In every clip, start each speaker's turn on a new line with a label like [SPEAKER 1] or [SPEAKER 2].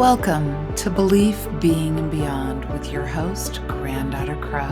[SPEAKER 1] Welcome to Belief, Being, and Beyond with your host, Granddaughter Crow.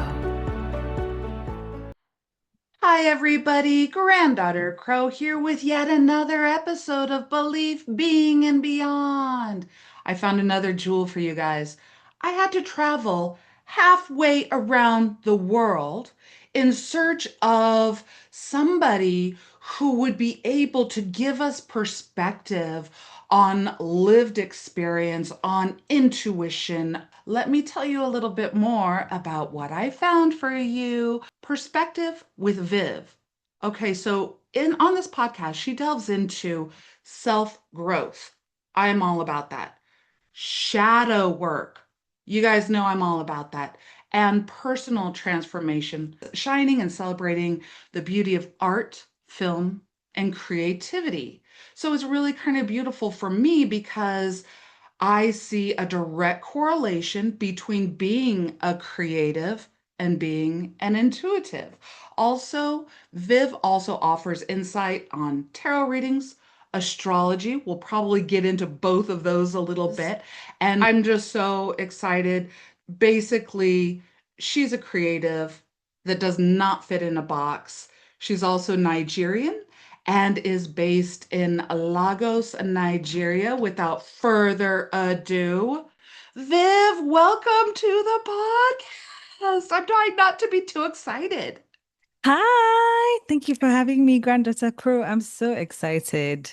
[SPEAKER 1] Hi, everybody. Granddaughter Crow here with yet another episode of Belief, Being, and Beyond. I found another jewel for you guys. I had to travel halfway around the world in search of somebody who would be able to give us perspective on lived experience, on intuition. Let me tell you a little bit more about what I found for you. Perspective with Viv. Okay, so in on this podcast, she delves into self-growth. I'm all about that. Shadow work. You guys know I'm all about that. And personal transformation, shining and celebrating the beauty of art, film, and creativity. So it's really kind of beautiful for me because I see a direct correlation between being a creative and being an intuitive. Also, Viv also offers insight on tarot readings, astrology. We'll probably get into both of those a little bit. And I'm just so excited. Basically, she's a creative that does not fit in a box. She's also Nigerian and is based in Lagos, Nigeria. Without further ado, Viv, welcome to the podcast. I'm trying not to be too excited.
[SPEAKER 2] Hi, thank you for having me, Granddaughter Crow. I'm so excited.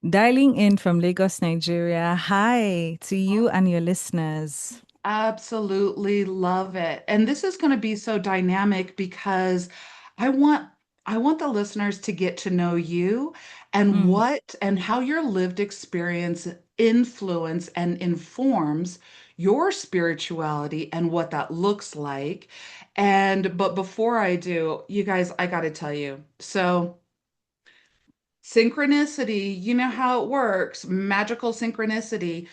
[SPEAKER 2] Dialing in from Lagos, Nigeria. Hi to you and your listeners.
[SPEAKER 1] Absolutely love it. And this is going to be so dynamic because I want I want the listeners to get to know you and
[SPEAKER 2] Mm.
[SPEAKER 1] what and how your lived experience influence and informs your spirituality and what that looks like. And but before I do, you guys, I got to tell you. So, synchronicity, you know how it works, magical synchronicity.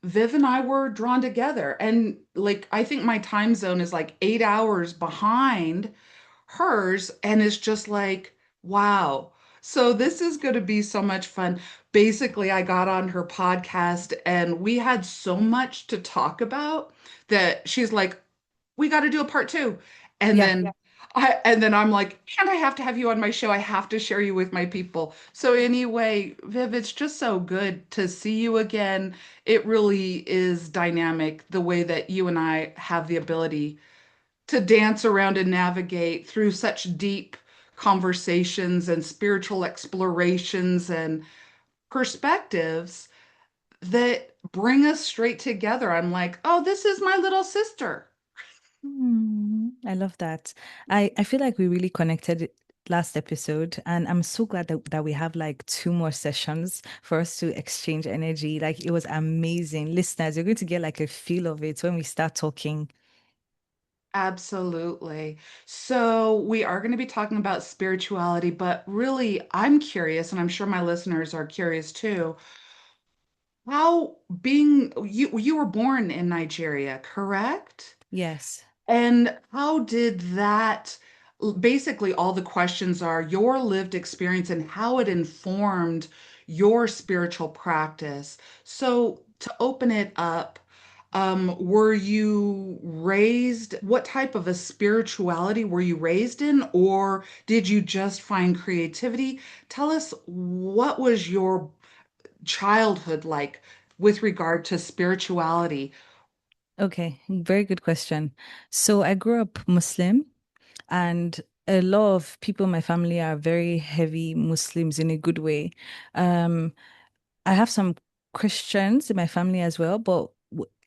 [SPEAKER 1] Viv and I were drawn together. And like, I think my time zone is like 8 hours behind hers. And it's just like, wow. So this is going to be so much fun. Basically, I got on her podcast and we had so much to talk about that she's like, we got to do a part two. And
[SPEAKER 2] Yeah.
[SPEAKER 1] then I'm like, and I have to have you on my show. I have to share you with my people. So anyway, Viv, it's just so good to see you again. It really is dynamic the way that you and I have the ability to dance around and navigate through such deep conversations and spiritual explorations and perspectives that bring us straight together. I'm like, oh, this is my little sister.
[SPEAKER 2] I love that. I feel like we really connected last episode, and I'm so glad that we have like two more sessions for us to exchange energy. Like it was amazing. Listeners, you're going to get like a feel of it when we start talking.
[SPEAKER 1] Absolutely. So, we are going to be talking about spirituality, but really, I'm curious, and I'm sure my listeners are curious too. How being you were born in Nigeria, correct?
[SPEAKER 2] Yes.
[SPEAKER 1] And how did that basically all the questions are your lived experience and how it informed your spiritual practice. So to open it up, were you raised, what type of a spirituality were you raised in, or did you just find creativity? Tell us what was your childhood like with regard to spirituality?
[SPEAKER 2] Okay, very good question. So I grew up Muslim, and a lot of people in my family are very heavy Muslims in a good way. Um, I have some Christians in my family as well, but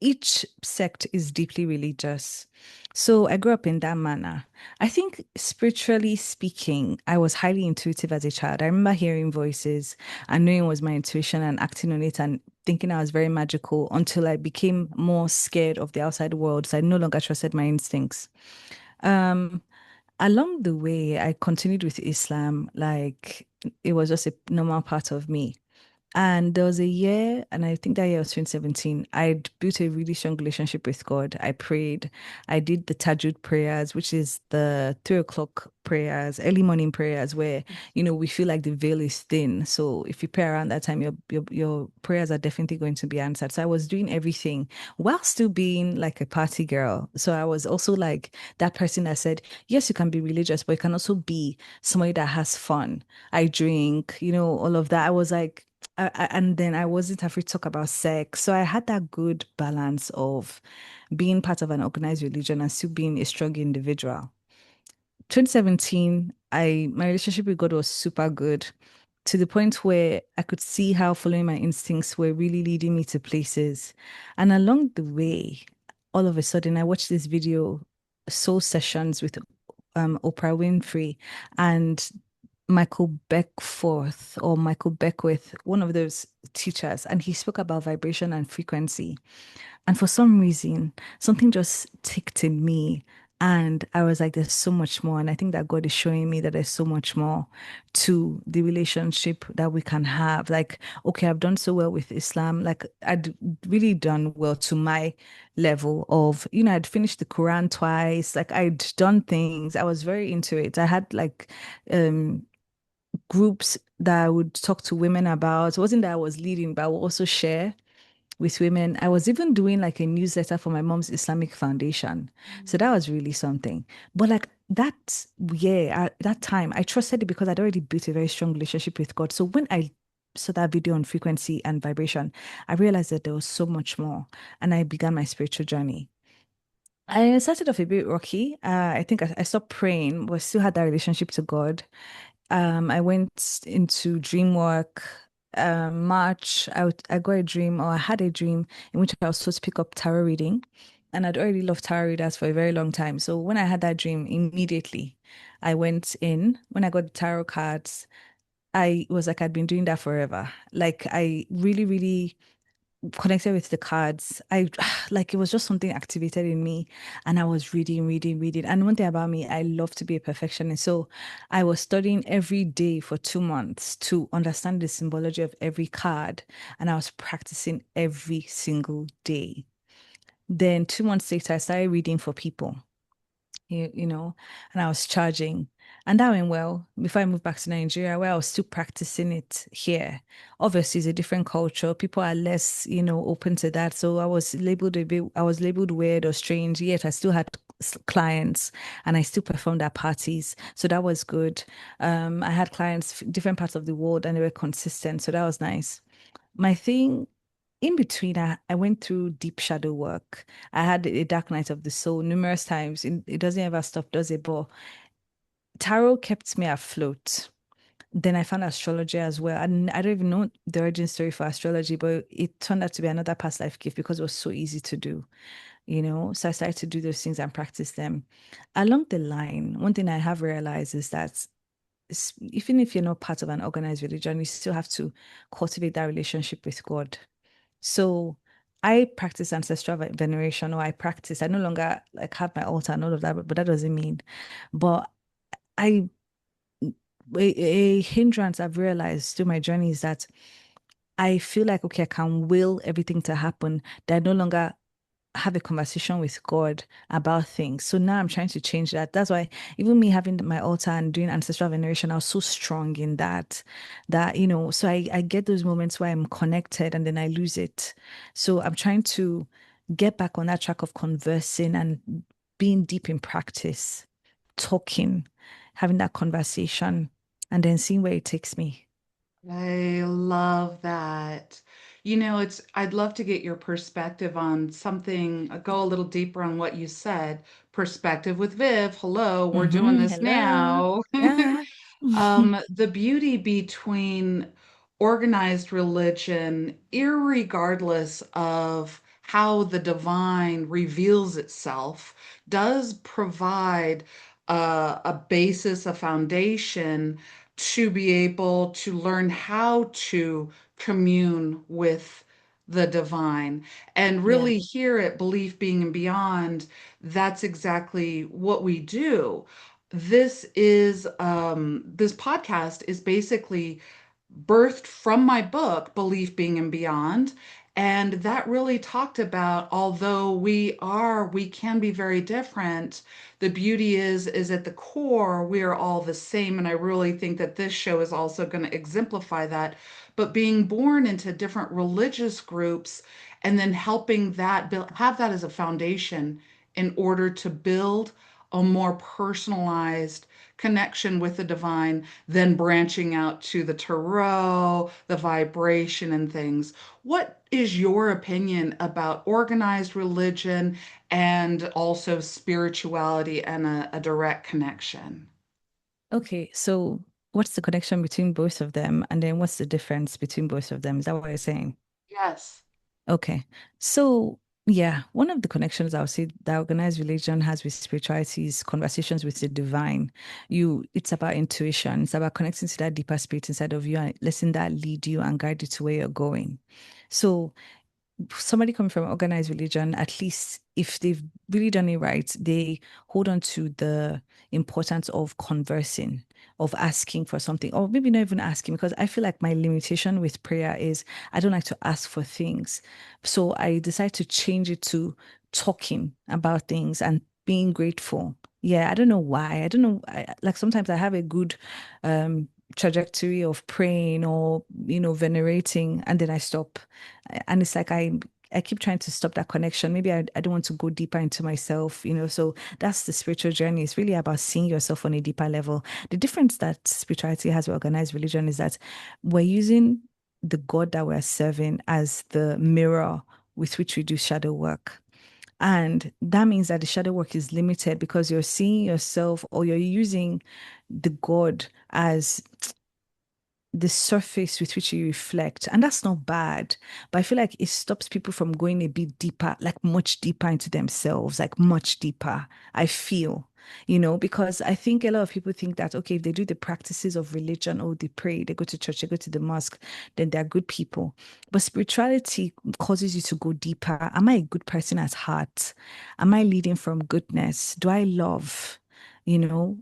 [SPEAKER 2] each sect is deeply religious. So I grew up in that manner. I think spiritually speaking, I was highly intuitive as a child. I remember hearing voices and knowing it was my intuition and acting on it and thinking I was very magical until I became more scared of the outside world. So I no longer trusted my instincts. Um, Along the way, I continued with Islam, like it was just a normal part of me. And there was a year, and I think that year was 2017. I'd built a really strong relationship with God. I prayed. I did the Tajud prayers, which is the 3 o'clock prayers, early morning prayers, where we feel like the veil is thin. So if you pray around that time, your prayers are definitely going to be answered. So I was doing everything while still being like a party girl. So I was also like that person that said, yes, you can be religious, but you can also be somebody that has fun. I drink, all of that. I was like, and then I wasn't afraid to talk about sex. So I had that good balance of being part of an organized religion and still being a strong individual. 2017, my relationship with God was super good to the point where I could see how following my instincts were really leading me to places. And along the way, all of a sudden, I watched this video, Soul Sessions with Oprah Winfrey, and Michael Beckwith, one of those teachers, and he spoke about vibration and frequency. And for some reason, something just ticked in me. And I was like, there's so much more. And I think that God is showing me that there's so much more to the relationship that we can have. Like, okay, I've done so well with Islam. Like, I'd really done well to my level of, I'd finished the Quran twice. Like, I'd done things. I was very into it. I had like, groups that I would talk to women about. It wasn't that I was leading, but I would also share with women. I was even doing like a newsletter for my mom's Islamic foundation. So that was really something. But like that year, at that time, I trusted it because I'd already built a very strong relationship with God. So when I saw that video on frequency and vibration, I realized that there was so much more. And I began my spiritual journey. I started off a bit rocky. I think I stopped praying, but still had that relationship to God. I went into dream work. March, I got a dream, or I had a dream in which I was supposed to pick up tarot reading. And I'd already loved tarot readers for a very long time. So when I had that dream, immediately I went in. When I got the tarot cards, I was like, I'd been doing that forever. Like I really, really connected with the cards. I like it was just something activated in me, and I was reading, reading, reading. And one thing about me, I love to be a perfectionist. So I was studying every day for 2 months to understand the symbology of every card, and I was practicing every single day. Then 2 months later, I started reading for people and I was charging. And that went well before I moved back to Nigeria, where I was still practicing it here. Obviously, it's a different culture. People are less, open to that. So I was labeled weird or strange, yet I still had clients and I still performed at parties. So that was good. I had clients, different parts of the world, and they were consistent. So that was nice. My thing in between, I went through deep shadow work. I had a dark night of the soul numerous times. It doesn't ever stop, does it? But tarot kept me afloat. Then I found astrology as well. And I don't even know the origin story for astrology, but it turned out to be another past life gift because it was so easy to do. So I started to do those things and practice them. Along the line, one thing I have realized is that even if you're not part of an organized religion, you still have to cultivate that relationship with God. So I practice ancestral veneration, or I no longer like have my altar and all of that, but that doesn't mean. But I, a hindrance I've realized through my journey is that I feel like, okay, I can will everything to happen. That I no longer have a conversation with God about things. So now I'm trying to change that. That's why even me having my altar and doing ancestral veneration, I was so strong in that, so I get those moments where I'm connected and then I lose it. So I'm trying to get back on that track of conversing and being deep in practice, talking, having that conversation, and then seeing where it takes me.
[SPEAKER 1] I love that. I'd love to get your perspective on something, go a little deeper on what you said. Perspective with Viv. Hello, we're doing this
[SPEAKER 2] Hello.
[SPEAKER 1] now.
[SPEAKER 2] Yeah.
[SPEAKER 1] The beauty between organized religion, irregardless of how the divine reveals itself, does provide a basis, a foundation to be able to learn how to commune with the divine. And
[SPEAKER 2] Yeah.
[SPEAKER 1] really, here at Belief, Being, and Beyond, that's exactly what we do. This podcast is basically birthed from my book, Belief, Being, and Beyond. And that really talked about, although we can be very different, the beauty is at the core, we are all the same. And I really think that this show is also going to exemplify that. But being born into different religious groups and then helping that build, have that as a foundation in order to build a more personalized connection with the divine, then branching out to the tarot, the vibration, and things. What is your opinion about organized religion and also spirituality and a direct connection?
[SPEAKER 2] Okay, so what's the connection between both of them? And then what's the difference between both of them? Is that what you're saying?
[SPEAKER 1] Yes.
[SPEAKER 2] Okay. So, yeah, one of the connections I would say that organized religion has with spirituality is conversations with the divine. It's about intuition. It's about connecting to that deeper spirit inside of you and letting that lead you and guide you to where you're going. So, somebody coming from organized religion, at least if they've really done it right, they hold on to the importance of conversing, of asking for something, or maybe not even asking, because I feel like my limitation with prayer is I don't like to ask for things. So I decide to change it to talking about things and being grateful. Yeah, I don't know why. I don't know. Like sometimes I have a good trajectory of praying or, venerating, and then I stop. And it's like I keep trying to stop that connection. Maybe I don't want to go deeper into myself. So that's the spiritual journey. It's really about seeing yourself on a deeper level. The difference that spirituality has with organized religion is that we're using the God that we're serving as the mirror with which we do shadow work. And that means that the shadow work is limited because you're seeing yourself or you're using the God as the surface with which you reflect. And that's not bad. But I feel like it stops people from going a bit deeper, like much deeper into themselves, like much deeper. I feel, because I think a lot of people think that, okay, if they do the practices of religion, or they pray, they go to church, they go to the mosque, then they're good people. But spirituality causes you to go deeper. Am I a good person at heart? Am I leading from goodness? Do I love? You know,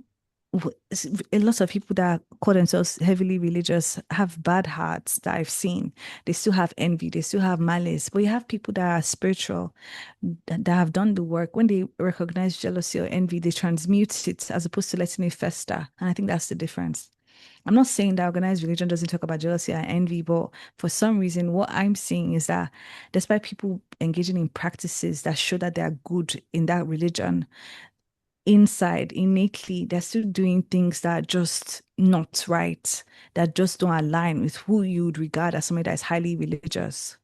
[SPEAKER 2] a lot of people that call themselves heavily religious have bad hearts that I've seen. They still have envy, they still have malice. But you have people that are spiritual, that have done the work. When they recognize jealousy or envy, they transmute it as opposed to letting it fester. And I think that's the difference. I'm not saying that organized religion doesn't talk about jealousy and envy, but for some reason, what I'm seeing is that despite people engaging in practices that show that they are good in that religion, inside innately they're still doing things that are just not right, that just don't align with who you would regard as somebody that is highly religious.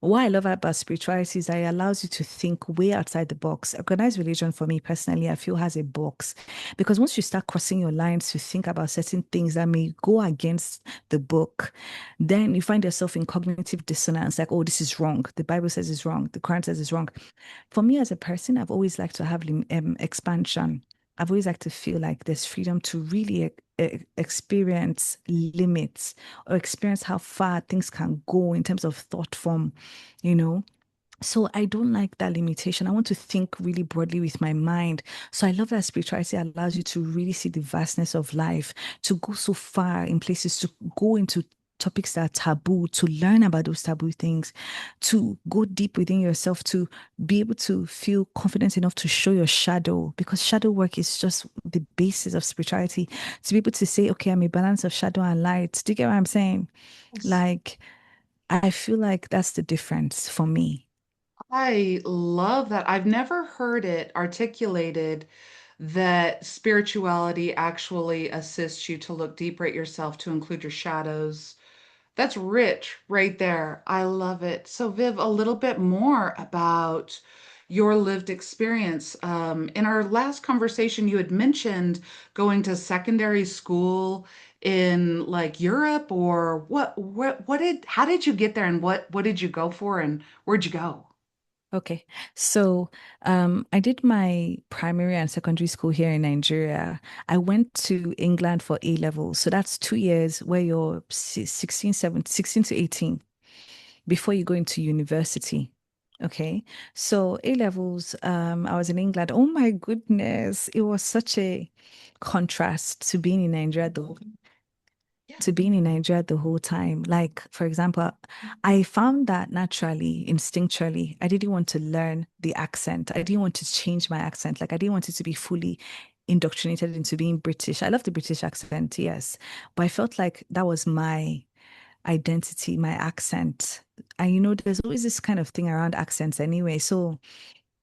[SPEAKER 2] What I love about spirituality is that it allows you to think way outside the box. Organized religion, for me personally, I feel has a box because once you start crossing your lines to think about certain things that may go against the book, then you find yourself in cognitive dissonance like, oh, this is wrong. The Bible says it's wrong. The Quran says it's wrong. For me as a person, I've always liked to have expansion. I've always liked to feel like there's freedom to really experience limits or experience how far things can go in terms of thought form, you know? So I don't like that limitation. I want to think really broadly with my mind. So I love that spirituality allows you to really see the vastness of life, to go so far in places, to go into topics that are taboo, to learn about those taboo things, to go deep within yourself, to be able to feel confident enough to show your shadow, because shadow work is just the basis of spirituality. To be able to say, okay, I'm a balance of shadow and light. Do you get what I'm saying?
[SPEAKER 1] Yes.
[SPEAKER 2] Like, I feel like that's the difference for me.
[SPEAKER 1] I love that. I've never heard it articulated that spirituality actually assists you to look deeper at yourself, to include your shadows. That's rich right there. I love it. So, Viv, a little bit more about your lived experience. In our last conversation, you had mentioned going to secondary school in like Europe, or how did you get there, and what did you go for, and where'd you go?
[SPEAKER 2] Okay. So I did my primary and secondary school here in Nigeria. I went to England for A levels. So that's 2 years where you're 16, 17, 16 to 18 before you go into university. Okay. So A levels, I was in England. Oh my goodness. It was such a contrast to being in Nigeria though. to being in Nigeria the whole time. Like, for example, I found that naturally, instinctually, I didn't want to learn the accent. I didn't want to change my accent. Like, I didn't want it to be fully indoctrinated into being British. I love the British accent, yes, but I felt like that was my identity, my accent. And there's always this kind of thing around accents anyway. So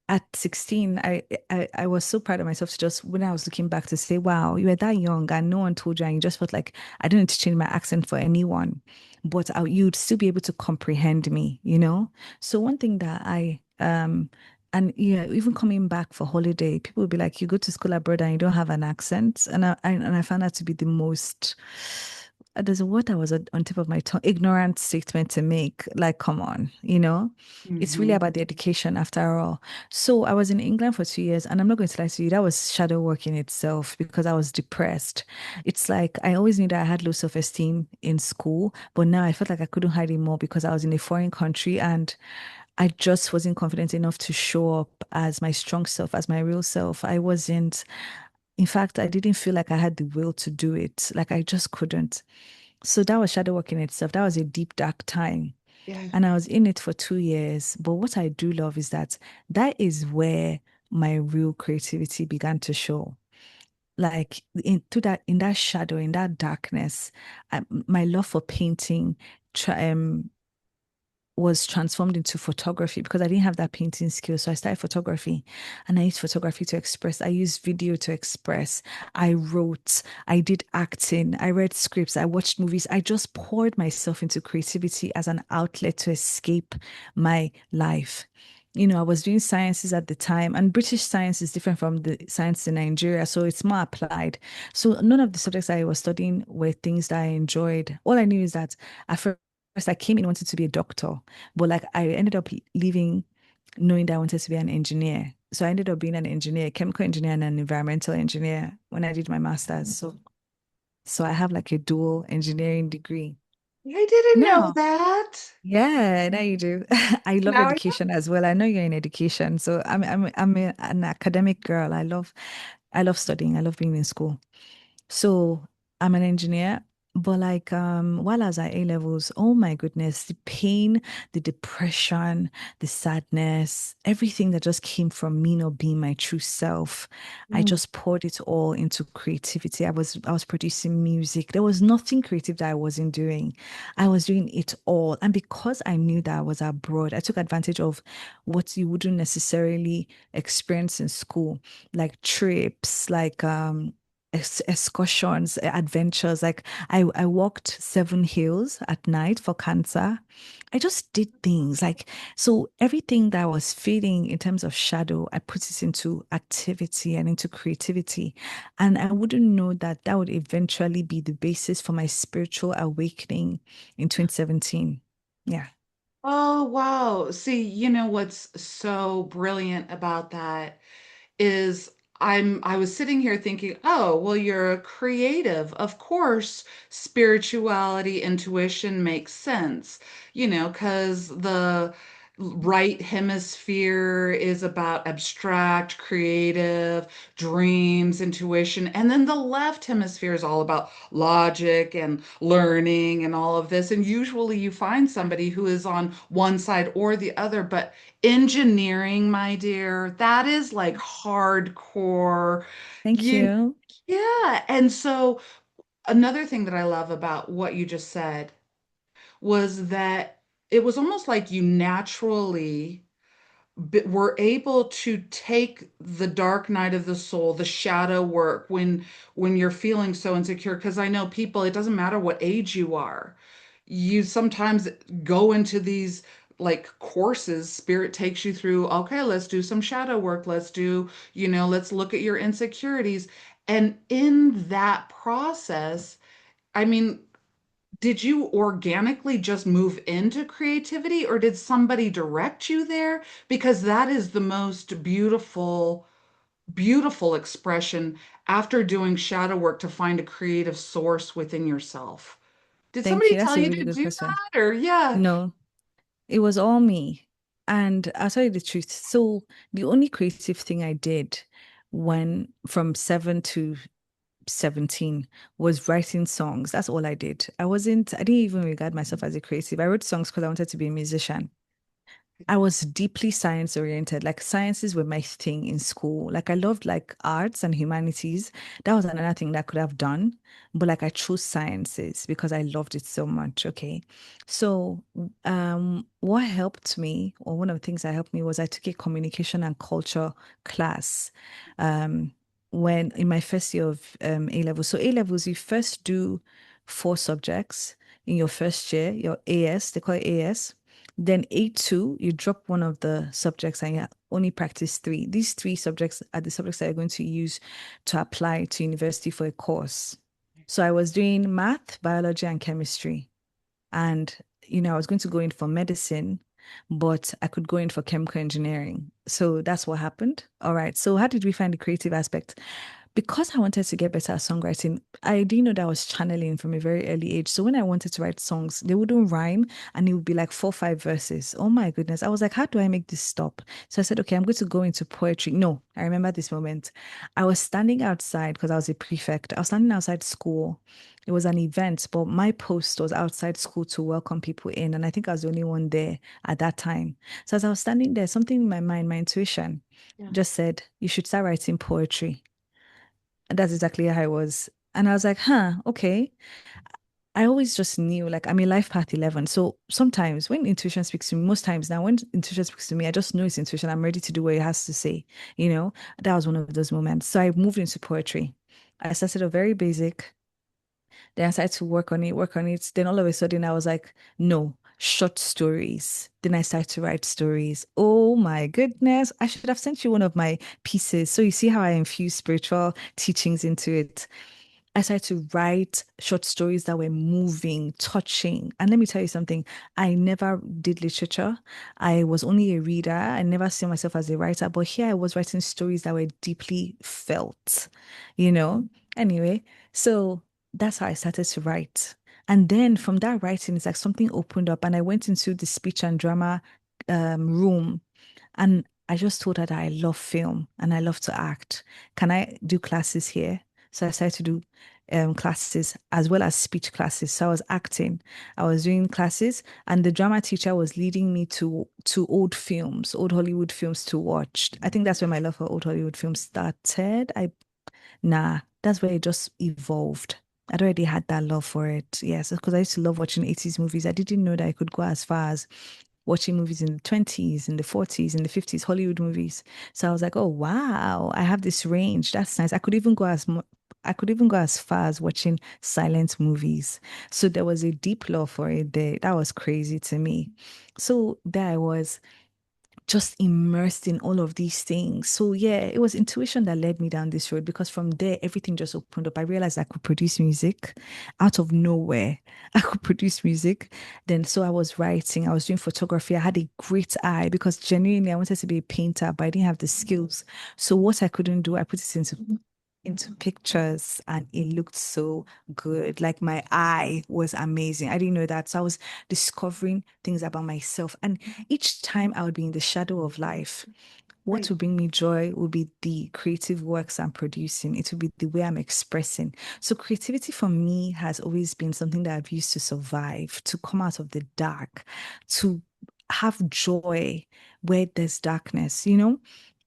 [SPEAKER 2] at 16, I was so proud of myself to just when I was looking back to say, wow, you were that young and no one told you, and you just felt like I didn't need to change my accent for anyone, but you'd still be able to comprehend me. So one thing that and yeah, even coming back for holiday, people would be like, you go to school abroad and you don't have an accent. And I found that to be the most there's a word that was on tip of my tongue, ignorant statement to make. Like, come on. It's really
[SPEAKER 1] Hmm.
[SPEAKER 2] about the education after all. So I was in England for 2 years, and I'm not going to lie to you, that was shadow work in itself because I was depressed. It's like I always knew that I had low self-esteem in school, but now I felt like I couldn't hide it more because I was in a foreign country and I just wasn't confident enough to show up as my strong self, as my real self. I wasn't, in fact, I didn't feel like I had the will to do it. Like I just couldn't. So that was shadow work in itself. That was a deep, dark time.
[SPEAKER 1] Yeah.
[SPEAKER 2] And I was in it for 2 years. But what I do love is that that is where my real creativity began to show. Like in that shadow, in that darkness, my love for painting was transformed into photography because I didn't have that painting skill. So I started photography and I used photography to express. I used video to express. I wrote, I did acting, I read scripts, I watched movies. I just poured myself into creativity as an outlet to escape my life. I was doing sciences at the time, and British science is different from the science in Nigeria. So it's more applied. So none of the subjects I was studying were things that I enjoyed. All I knew is that at first I came in wanting to be a doctor, but like I ended up leaving knowing that I wanted to be an engineer. So I ended up being an engineer, chemical engineer and an environmental engineer when I did my master's. So I have like a dual engineering degree.
[SPEAKER 1] I didn't know
[SPEAKER 2] Now,
[SPEAKER 1] that.
[SPEAKER 2] yeah, now you do. I love
[SPEAKER 1] Now,
[SPEAKER 2] education as well. I know you're in education, so an academic girl. I love studying. I love being in school. So I'm an engineer, but like while I was at A levels, oh my goodness, the pain, the depression, the sadness, everything that just came from me not being my true self, I
[SPEAKER 1] yeah.
[SPEAKER 2] just poured it all into creativity. I was producing music. There was nothing creative that I wasn't doing. I was doing it all. And because I knew that I was abroad, I took advantage of what you wouldn't necessarily experience in school, like trips, like excursions, adventures. Like I walked 7 hills at night for cancer. I just did things like so everything that I was feeling in terms of shadow, I put it into activity and into creativity. And I wouldn't know that that would eventually be the basis for my spiritual awakening in 2017. Yeah.
[SPEAKER 1] Oh, wow. See, you know what's so brilliant about that is I was sitting here thinking, oh, well, you're a creative. Of course, spirituality, intuition makes sense, because the right hemisphere is about abstract, creative, dreams, intuition, and then the left hemisphere is all about logic and learning and all of this. And usually you find somebody who is on one side or the other, but engineering, my dear, that is like hardcore.
[SPEAKER 2] Thank
[SPEAKER 1] You,
[SPEAKER 2] you.
[SPEAKER 1] yeah. And so another thing that I love about what you just said was that it was almost like you naturally were able to take the dark night of the soul, the shadow work when you're feeling so insecure. Because I know people, it doesn't matter what age you are, you sometimes go into these like courses, spirit takes you through, okay, let's do some shadow work, let's look at your insecurities. And in that process, I mean, did you organically just move into creativity or did somebody direct you there? Because that is the most beautiful, beautiful expression after doing shadow work to find a creative source within yourself. Did
[SPEAKER 2] Thank
[SPEAKER 1] somebody
[SPEAKER 2] you. That's
[SPEAKER 1] tell
[SPEAKER 2] a
[SPEAKER 1] you
[SPEAKER 2] really
[SPEAKER 1] to
[SPEAKER 2] good
[SPEAKER 1] do
[SPEAKER 2] question.
[SPEAKER 1] that? Or, yeah.
[SPEAKER 2] No. It was all me. And I'll tell you the truth. So the only creative thing I did when from 7 to 17 was writing songs. That's all I did. I didn't even regard myself as a creative. I wrote songs because I wanted to be a musician. I was deeply science oriented. Like sciences were my thing in school. Like I loved like arts and humanities. That was another thing that I could have done. But like I chose sciences because I loved it so much. Okay. So what helped me, or one of the things that helped me was I took a communication and culture class um when in my first year of A levels. So A levels, you first do four subjects in your first year, your AS, they call it AS. Then A2, you drop one of the subjects and you only practice three. These three subjects are the subjects that you're going to use to apply to university for a course. So I was doing math, biology, and chemistry. And, I was going to go in for medicine, but I could go in for chemical engineering. So that's what happened. All right. So how did we find the creative aspect? Because I wanted to get better at songwriting, I didn't know that I was channeling from a very early age. So when I wanted to write songs, they wouldn't rhyme and it would be like 4, 5 verses. Oh my goodness. I was like, how do I make this stop? So I said, okay, I'm going to go into poetry. No, I remember this moment. I was standing outside because I was a prefect. I was standing outside school. It was an event, but my post was outside school to welcome people in. And I think I was the only one there at that time. So as I was standing there, something in my mind, my intuition
[SPEAKER 1] Yeah.
[SPEAKER 2] just said, you should start writing poetry. And that's exactly how I was. And I was like, huh, okay. I always just knew, like, I'm a life path 11. So sometimes when intuition speaks to me, most times now, when intuition speaks to me, I just know it's intuition. I'm ready to do what it has to say. You know, that was one of those moments. So I moved into poetry. I started a very basic, then I started to work on it, work on it. Then all of a sudden, I was like, no, short stories. Then I started to write stories. Oh my goodness. I should have sent you one of my pieces. So you see how I infuse spiritual teachings into it. I started to write short stories that were moving, touching. And let me tell you something, I never did literature. I was only a reader. I never saw myself as a writer, but here I was writing stories that were deeply felt, you know? Anyway, so that's how I started to write. And then from that writing, it's like something opened up and I went into the speech and drama room and I just told her that I love film and I love to act. Can I do classes here? So I started to do classes as well as speech classes. So I was acting, I was doing classes, and the drama teacher was leading me to old films, old Hollywood films to watch. I think that's where my love for old Hollywood films started. That's where it just evolved. I'd already had that love for it. Yes, because I used to love watching 80s movies. I didn't know that I could go as far as watching movies in the 20s, in the 40s, in the 50s, Hollywood movies. So I was like, oh wow, I have this range. That's nice. I could even go as far as watching silent movies. So there was a deep love for it there. That was crazy to me. So there I was just immersed in all of these things. So yeah, it was intuition that led me down this road because from there everything just opened up. I realized I could produce music out of nowhere. I could produce music. Then so I was writing, I was doing photography. I had a great eye because genuinely I wanted to be a painter, but I didn't have the skills. So what I couldn't do, I put it into pictures and it looked so good. Like my eye was amazing. I didn't know that. So I was discovering things about myself. And each time I would be in the shadow of life, what
[SPEAKER 1] Right.
[SPEAKER 2] would bring me joy would be the creative works I'm producing. It would be the way I'm expressing. So creativity for me has always been something that I've used to survive, to come out of the dark, to have joy where there's darkness, you know?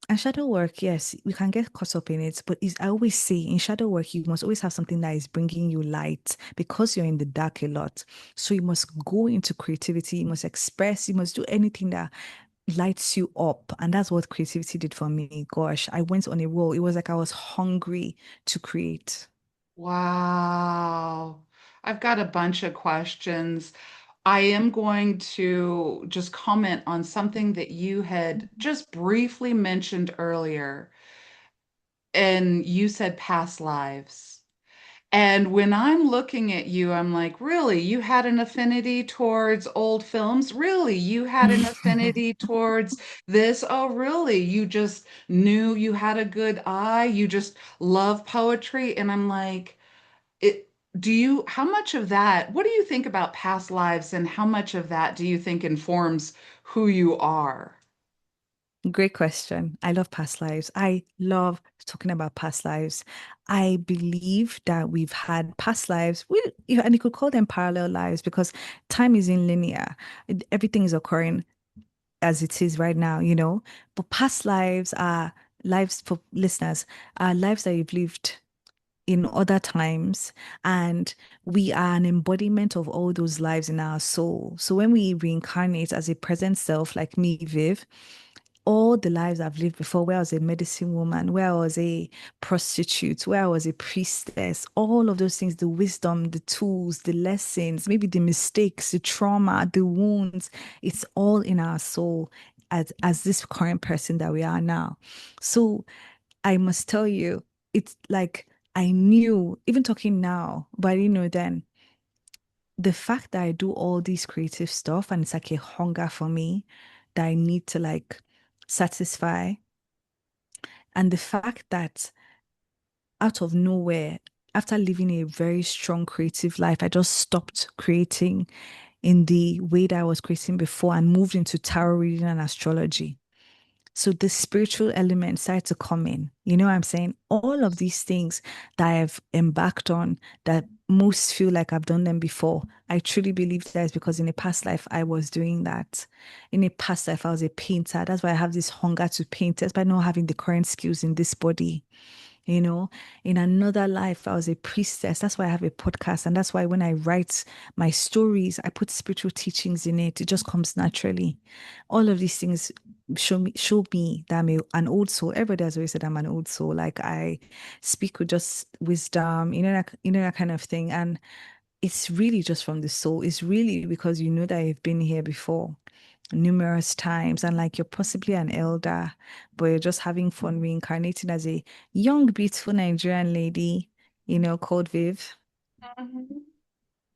[SPEAKER 2] And shadow work, yes, we can get caught up in it, but I always say in shadow work, you must always have something that is bringing you light because you're in the dark a lot. So you must go into creativity, you must express, you must do anything that lights you up. And that's what creativity did for me. Gosh, I went on a roll. It was like I was hungry to create.
[SPEAKER 1] Wow. I've got a bunch of questions. I am going to just comment on something that you had just briefly mentioned earlier, and you said past lives. And when I'm looking at you, I'm like, really? You had an affinity towards old films? Really? You had an affinity towards this? Oh, really? You just knew you had a good eye? You just love poetry? And I'm like, it, how much of that, what do you think about past lives and how much of that do you think informs who you are?
[SPEAKER 2] Great question. I love past lives. I love talking about past lives. I believe that we've had past lives, and you could call them parallel lives because time isn't linear. Everything is occurring as it is right now, you know. But past lives are lives for listeners, are lives that you've lived in other times, and we are an embodiment of all those lives in our soul. So when we reincarnate as a present self, like me, Viv, all the lives I've lived before, where I was a medicine woman, where I was a prostitute, where I was a priestess, all of those things, the wisdom, the tools, the lessons, maybe the mistakes, the trauma, the wounds, it's all in our soul as this current person that we are now. So I must tell you, it's like I knew, even talking now, but I didn't know then, the fact that I do all these creative stuff and it's like a hunger for me that I need to like satisfy. And the fact that out of nowhere, after living a very strong creative life, I just stopped creating in the way that I was creating before and moved into tarot reading and astrology. So the spiritual element started to come in. You know what I'm saying? All of these things that I've embarked on that most feel like I've done them before. I truly believe that is because in a past life I was doing that. In a past life I was a painter. That's why I have this hunger to paint, despite not having the current skills in this body. You know, in another life, I was a priestess. That's why I have a podcast. And that's why when I write my stories, I put spiritual teachings in it. It just comes naturally. All of these things show me that an old soul. Everybody has always said I'm an old soul. Like I speak with just wisdom, that kind of thing. And it's really just from the soul. It's really because you know that you've been here before numerous times and like you're possibly an elder, but you're just having fun reincarnating as a young, beautiful Nigerian lady, called Viv.
[SPEAKER 1] Mhm.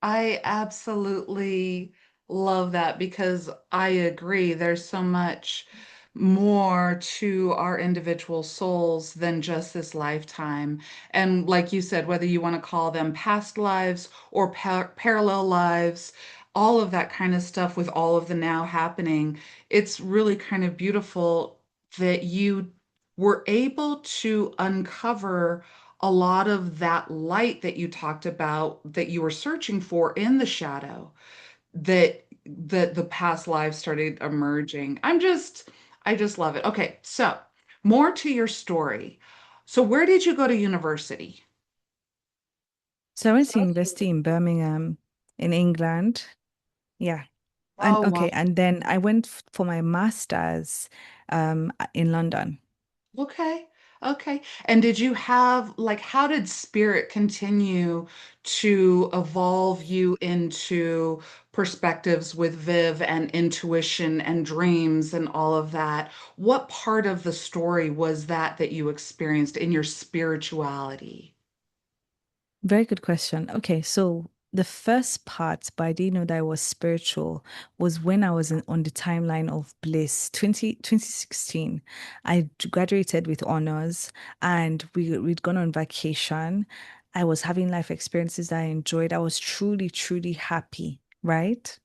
[SPEAKER 1] I absolutely love that because I agree. There's so much more to our individual souls than just this lifetime. And like you said, whether you want to call them past lives or parallel lives, all of that kind of stuff with all of the now happening, it's really kind of beautiful that you were able to uncover a lot of that light that you talked about that you were searching for in the shadow that the past lives started emerging. I just love it. Okay, so more to your story. So where did you go to university?
[SPEAKER 2] So I went to university in Birmingham in England. Yeah. And
[SPEAKER 1] Oh, wow.
[SPEAKER 2] okay, and then I went for my master's in London.
[SPEAKER 1] Okay. Okay. And did you have, like, how did spirit continue to evolve you into perspectives with Viv and intuition and dreams and all of that? What part of the story was that you experienced in your spirituality?
[SPEAKER 2] Very good question. Okay, so the first part, but I didn't know that I was spiritual, was when I was on the timeline of bliss, 2016. I graduated with honors and we'd gone on vacation. I was having life experiences that I enjoyed. I was truly, truly happy, right?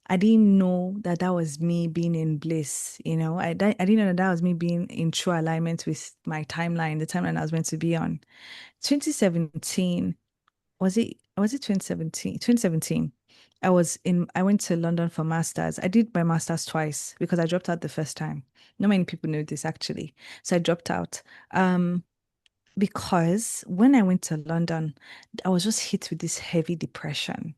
[SPEAKER 2] I didn't know that that was me being in bliss, I didn't know that that was me being in true alignment with my timeline, the timeline I was meant to be on. 2017 was it 2017? 2017. I went to London for masters. I did my masters twice because I dropped out the first time. Not many people know this actually. So I dropped out. Um, because when I went to London, I was just hit with this heavy depression.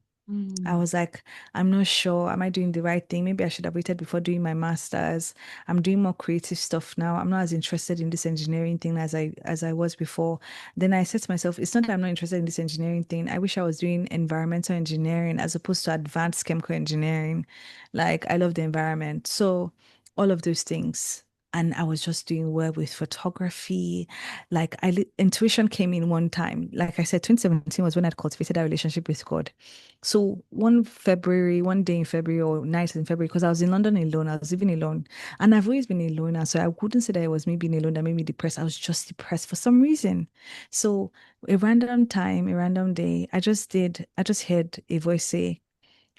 [SPEAKER 2] I
[SPEAKER 1] Mm.
[SPEAKER 2] was like, I'm not sure. Am I doing the right thing? Maybe I should have waited before doing my master's. I'm doing more creative stuff now. I'm not as interested in this engineering thing as I was before. Then I said to myself, it's not that I'm not interested in this engineering thing. I wish I was doing environmental engineering as opposed to advanced chemical engineering. Like I love the environment. So all of those things. And I was just doing well with photography. Like intuition came in one time. Like I said, 2017 was when I'd cultivated a relationship with God. So one day in February or night in February, because I was in London alone, I was living alone. And I've always been alone. And so I wouldn't say that it was me being alone that made me depressed. I was just depressed for some reason. So a random time, a random day, I just heard a voice say,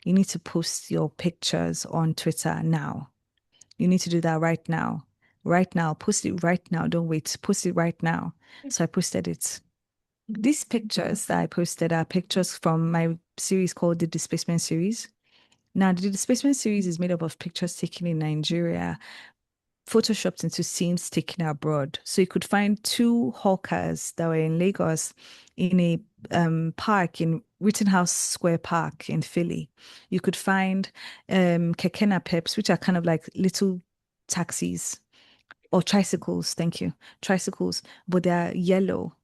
[SPEAKER 2] you need to post your pictures on Twitter now. You need to do that right now. right now. Post it right now. Don't wait. Post it right now. So I posted it. These pictures that I posted are pictures from my series called the Displacement series. Now, the Displacement series is made up of pictures taken in Nigeria, photoshopped into scenes taken abroad. So you could find two hawkers that were in Lagos in a park in Rittenhouse Square Park in Philly. You could find keke peps, which are kind of like little taxis or tricycles. Thank you. Tricycles, but they're yellow.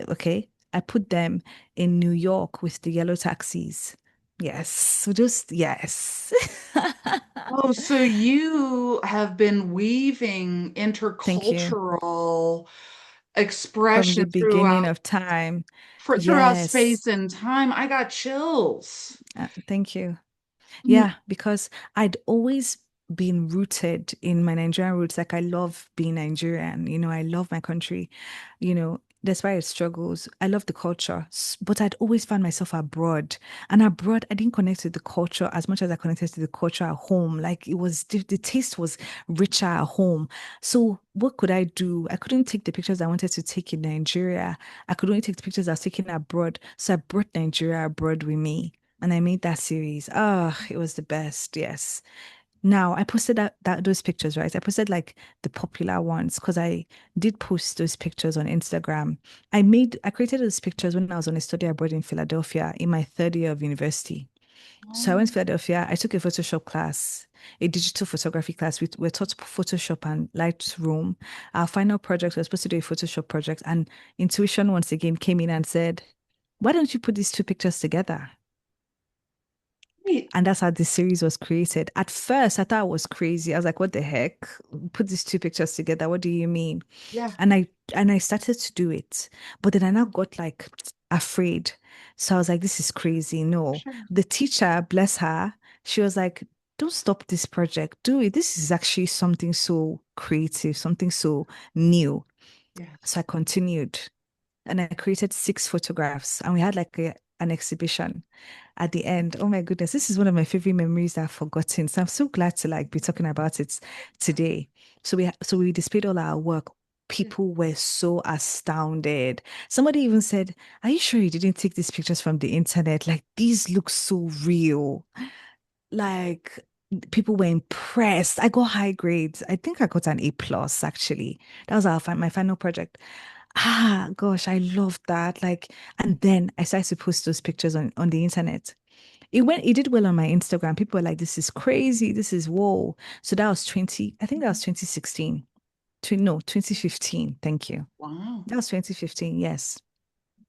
[SPEAKER 2] Okay. I put them in New York with the yellow taxis. Yes. So just, yes.
[SPEAKER 1] Oh, so you have been weaving
[SPEAKER 2] Thank you.
[SPEAKER 1] intercultural
[SPEAKER 2] From the
[SPEAKER 1] expression
[SPEAKER 2] beginning of time.
[SPEAKER 1] throughout
[SPEAKER 2] Yes.
[SPEAKER 1] space and time. I got chills.
[SPEAKER 2] Thank you.
[SPEAKER 1] Mm.
[SPEAKER 2] Yeah, because I'd always been rooted in my Nigerian roots. Like I love being Nigerian, I love my country, despite its struggles. I love the culture, but I'd always found myself abroad. And abroad, I didn't connect to the culture as much as I connected to the culture at home. Like it was, the taste was richer at home. So what could I do? I couldn't take the pictures I wanted to take in Nigeria. I could only take the pictures I was taking abroad. So I brought Nigeria abroad with me. And I made that series. Oh, it was the best. Yes. Now I posted that those pictures, right? I posted like the popular ones because I did post those pictures on Instagram. I created those pictures when I was on a study abroad in Philadelphia in my third year of university. So I
[SPEAKER 1] Oh,
[SPEAKER 2] went to Philadelphia. I took a Photoshop class, a digital photography class. We're taught Photoshop and Lightroom. Our final project was supposed to do a Photoshop project, and intuition once again came in and said, "Why don't you put these two pictures together?"
[SPEAKER 1] wait.
[SPEAKER 2] And that's how this series was created. At first, I thought it was crazy. I was like, what the heck? Put these two pictures together. What do you mean?
[SPEAKER 1] Yeah,
[SPEAKER 2] And I started to do it. But then I now got like afraid. So I was like, this is crazy. No.
[SPEAKER 1] sure.
[SPEAKER 2] The teacher, bless her, she was like, don't stop this project. Do it. This is actually something so creative, something so new. So
[SPEAKER 1] Yes.
[SPEAKER 2] I continued and I created 6 photographs and we had like an exhibition at the end. Oh my goodness, this is one of my favorite memories that I've forgotten. So I'm so glad to like be talking about it today. So we displayed all our work.
[SPEAKER 1] Yeah.
[SPEAKER 2] People were so astounded. Somebody even said, "Are you sure you didn't take these pictures from the internet? Like these look so real." Like people were impressed. I got high grades. I think I got an A plus actually. That was my final project. Ah, gosh, I love that. Like, and then I started to post those pictures on the internet. It did well on my Instagram. People were like, this is crazy. This is whoa. So that was 20, I think that was 2016. No, 2015. Thank you.
[SPEAKER 1] Wow.
[SPEAKER 2] That was 2015. Yes.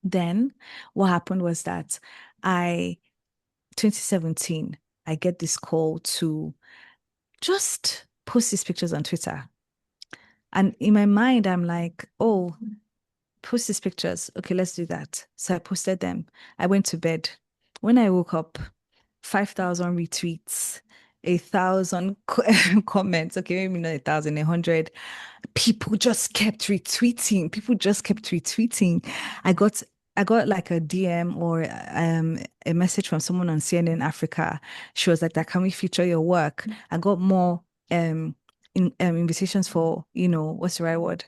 [SPEAKER 2] Then what happened was that I, 2017, I get this call to just post these pictures on Twitter. And in my mind, I'm like, oh, post these pictures. Okay, let's do that. So I posted them. I went to bed. When I woke up, 5,000 retweets, 1,000 comments. Okay, maybe not 1,000, 100. People just kept retweeting. People just kept retweeting. I got I got like a DM or a message from someone on CNN Africa. She was like, "That can we feature your work?" I got more invitations for, what's the right word?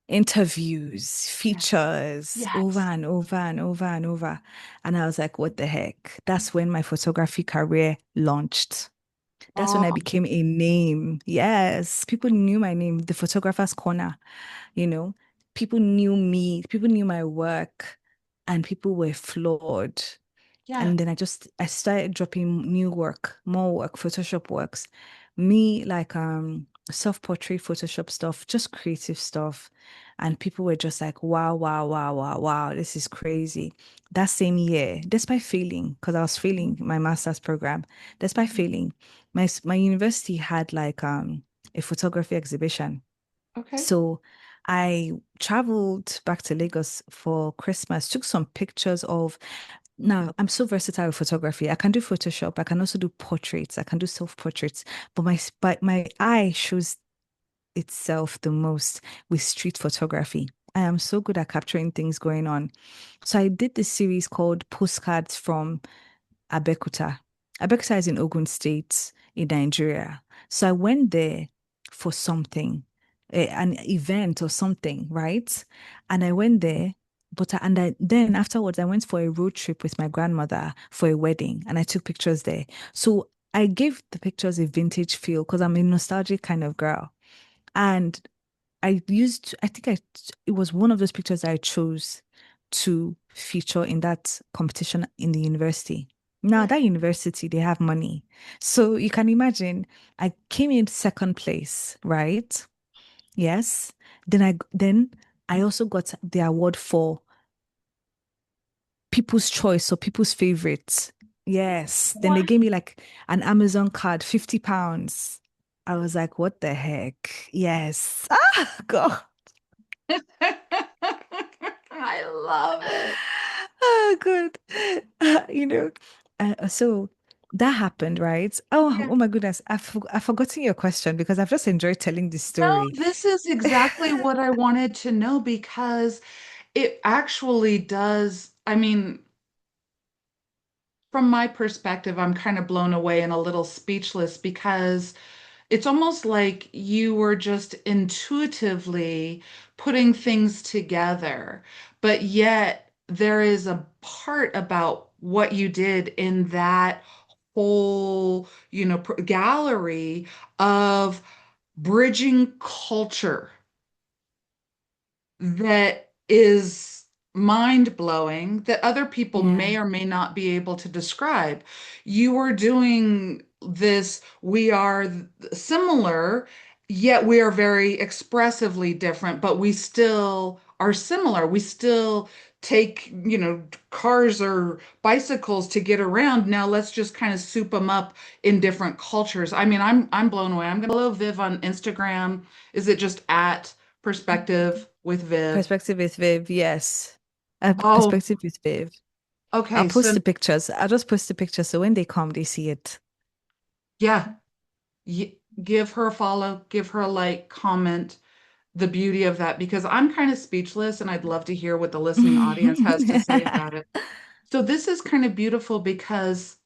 [SPEAKER 2] Interviews,
[SPEAKER 1] Yes.
[SPEAKER 2] features over
[SPEAKER 1] Yes.
[SPEAKER 2] and over and over and over. And I was like, what the heck? That's when my photography career launched. That's when I
[SPEAKER 1] Oh,
[SPEAKER 2] became a name. Yes, people knew my name, the photographer's corner, you know. People knew me, people knew my work, and people were floored.
[SPEAKER 1] yeah.
[SPEAKER 2] And then I started dropping new work, more work, Photoshop works. Me like self-portrait Photoshop stuff, just creative stuff. And people were just like, wow, wow, wow, wow, wow, this is crazy. That same year, despite failing, because I was failing my master's program, despite failing, my university had like a photography exhibition.
[SPEAKER 1] Okay.
[SPEAKER 2] So I traveled back to Lagos for Christmas, took some pictures of now, I'm so versatile with photography. I can do Photoshop. I can also do portraits. I can do self-portraits. But my eye shows itself the most with street photography. I am so good at capturing things going on. So I did this series called Postcards from Abeokuta. Abeokuta is in Ogun State in Nigeria. So I went there for something. an event or something, right? And I went there, then afterwards I went for a road trip with my grandmother for a wedding, and I took pictures there. So I gave the pictures a vintage feel because I'm a nostalgic kind of girl. And I think it was one of those pictures I chose to feature in that competition in the university. Now,
[SPEAKER 1] Yeah.
[SPEAKER 2] that university, they have money. So you can imagine I came in second place, right? Yes. Then I also got the award for people's choice or people's favorites. Yes. Then they
[SPEAKER 1] Wow.
[SPEAKER 2] gave me like an Amazon card, £50. I was like, what the heck? Yes. Ah, God.
[SPEAKER 1] I love it.
[SPEAKER 2] Oh, good. You know, so that happened, right? Oh,
[SPEAKER 1] Yeah.
[SPEAKER 2] oh my goodness. I've forgotten your question because I've just enjoyed telling this
[SPEAKER 1] No,
[SPEAKER 2] story.
[SPEAKER 1] this is exactly what I wanted to know because it actually does. I mean, from my perspective, I'm kind of blown away and a little speechless because it's almost like you were just intuitively putting things together, but yet there is a part about what you did in that whole, gallery of bridging culture that is mind blowing that other people
[SPEAKER 2] Yeah.
[SPEAKER 1] may or may not be able to describe. You are doing this, we are similar, yet we are very expressively different, but we still are similar. We still take, cars or bicycles to get around. Now let's just kind of soup them up in different cultures. I mean, I'm blown away. I'm gonna follow Viv on Instagram. Is it just at Perspective with Viv?
[SPEAKER 2] Perspective with Viv, yes.
[SPEAKER 1] Oh,
[SPEAKER 2] Perspective with Viv. I'll
[SPEAKER 1] okay.
[SPEAKER 2] post
[SPEAKER 1] So
[SPEAKER 2] the pictures. I'll just post the pictures so when they come, they see it.
[SPEAKER 1] yeah, give her a follow, give her a like, comment the beauty of that because I'm kind of speechless and I'd love to hear what the listening audience has to say about it. So this is kind of beautiful because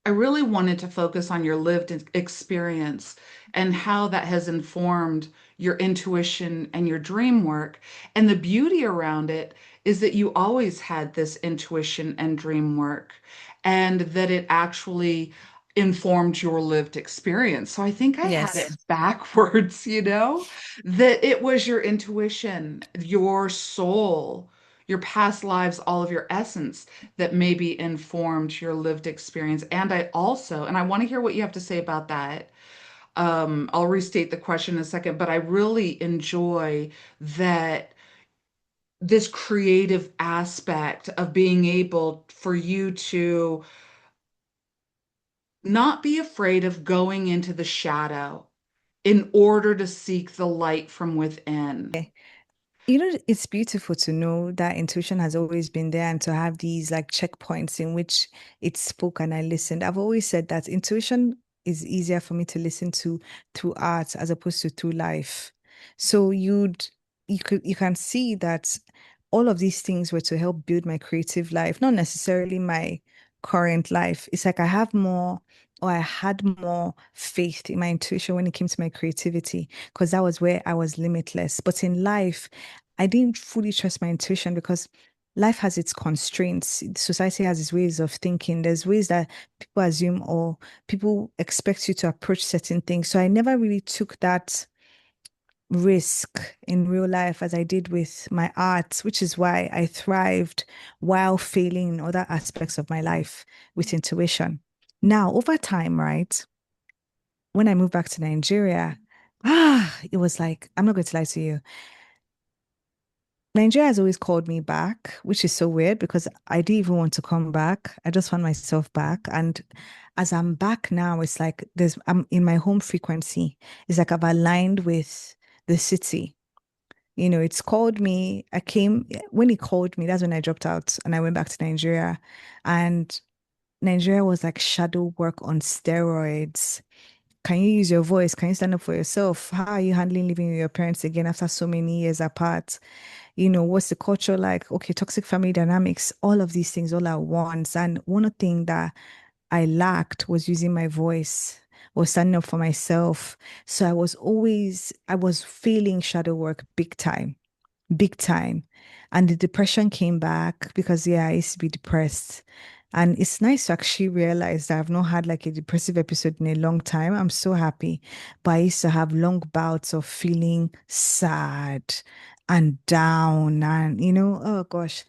[SPEAKER 1] I really wanted to focus on your lived experience and how that has informed your intuition and your dream work. And the beauty around it is that you always had this intuition and dream work, and that it actually informed your lived experience. So I think I had it
[SPEAKER 2] Yes.
[SPEAKER 1] backwards, that it was your intuition, your soul, your past lives, all of your essence that maybe informed your lived experience. And I want to hear what you have to say about that. I'll restate the question in a second, but I really enjoy that this creative aspect of being able for you to not be afraid of going into the shadow in order to seek the light from within.
[SPEAKER 2] You know, it's beautiful to know that intuition has always been there and to have these like checkpoints in which it spoke and I listened. I've always said that intuition is easier for me to listen to through art as opposed to through life. So you can see that all of these things were to help build my creative life, not necessarily my current life. It's like I have more or I had more faith in my intuition when it came to my creativity because that was where I was limitless. But in life, I didn't fully trust my intuition because life has its constraints. Society has its ways of thinking. There's ways that people assume or people expect you to approach certain things. So I never really took that risk in real life as I did with my art, which is why I thrived while failing in other aspects of my life with intuition. Now, over time, right, when I moved back to Nigeria, it was like, I'm not going to lie to you. Nigeria has always called me back, which is so weird because I didn't even want to come back. I just found myself back. And as I'm back now, it's like I'm in my home frequency. It's like I've aligned with the city. You know, it's called me. When it called me, that's when I dropped out and I went back to Nigeria. And Nigeria was like shadow work on steroids. Can you use your voice? Can you stand up for yourself? How are you handling living with your parents again after so many years apart? You know, what's the culture like? Okay, toxic family dynamics, all of these things all at once. And one thing that I lacked was using my voice. was standing up for myself. So I was feeling shadow work big time, big time. And the depression came back because, yeah, I used to be depressed. And it's nice to actually realize that I've not had like a depressive episode in a long time. I'm so happy. But I used to have long bouts of feeling sad and down and, oh gosh.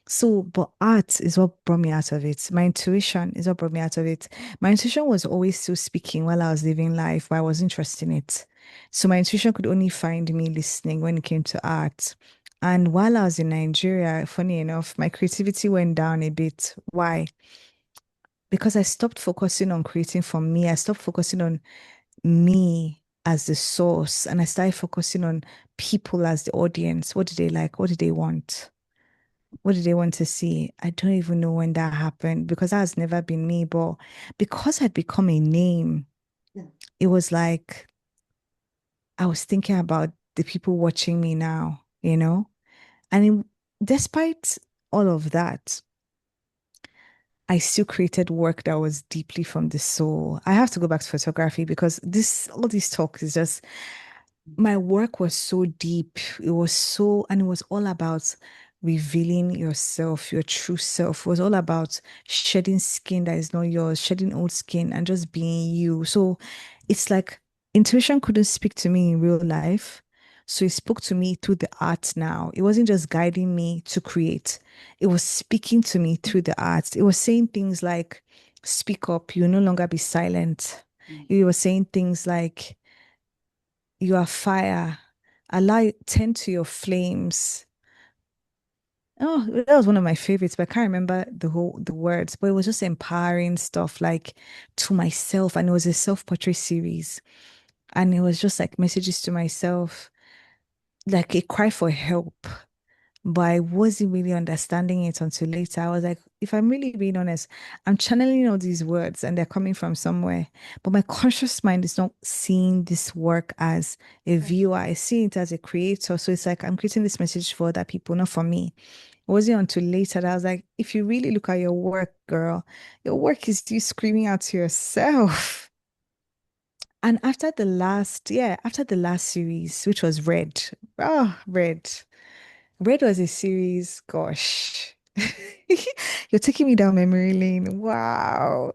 [SPEAKER 2] So, but art is what brought me out of it. My intuition is what brought me out of it. My intuition was always still speaking while I was living life, but I wasn't trusting it. So my intuition could only find me listening when it came to art. And while I was in Nigeria, funny enough, my creativity went down a bit. Why? Because I stopped focusing on creating for me. I stopped focusing on me as the source and I started focusing on people as the audience. What do they like? What do they want? What did they want to see? I don't even know when that happened because that has never been me. But because I'd become a name,
[SPEAKER 1] Yeah.
[SPEAKER 2] it was like I was thinking about the people watching me now, you know? And despite all of that, I still created work that was deeply from the soul. I have to go back to photography because all these talks is just my work was so deep. It was so, and it was all about revealing yourself, your true self. It was all about shedding skin that is not yours, shedding old skin and just being you. So it's like intuition couldn't speak to me in real life. So it spoke to me through the art now. It wasn't just guiding me to create, it was speaking to me through the art. It was saying things like, speak up, you'll no longer be silent. It was saying things like, you are fire. Allah, tend to your flames. Oh, that was one of my favorites, but I can't remember the words. But it was just empowering stuff like to myself, and it was a self-portrait series, and it was just like messages to myself, like a cry for help. But I wasn't really understanding it until later. I was like, if I'm really being honest, I'm channeling all these words and they're coming from somewhere. But my conscious mind is not seeing this work as a viewer. I see it as a creator. So it's like I'm creating this message for other people, not for me. It wasn't until later that I was like, if you really look at your work, girl, your work is you screaming out to yourself. And after the last series, which was Red, Red. Red was a series, gosh. You're taking me down memory lane. Wow.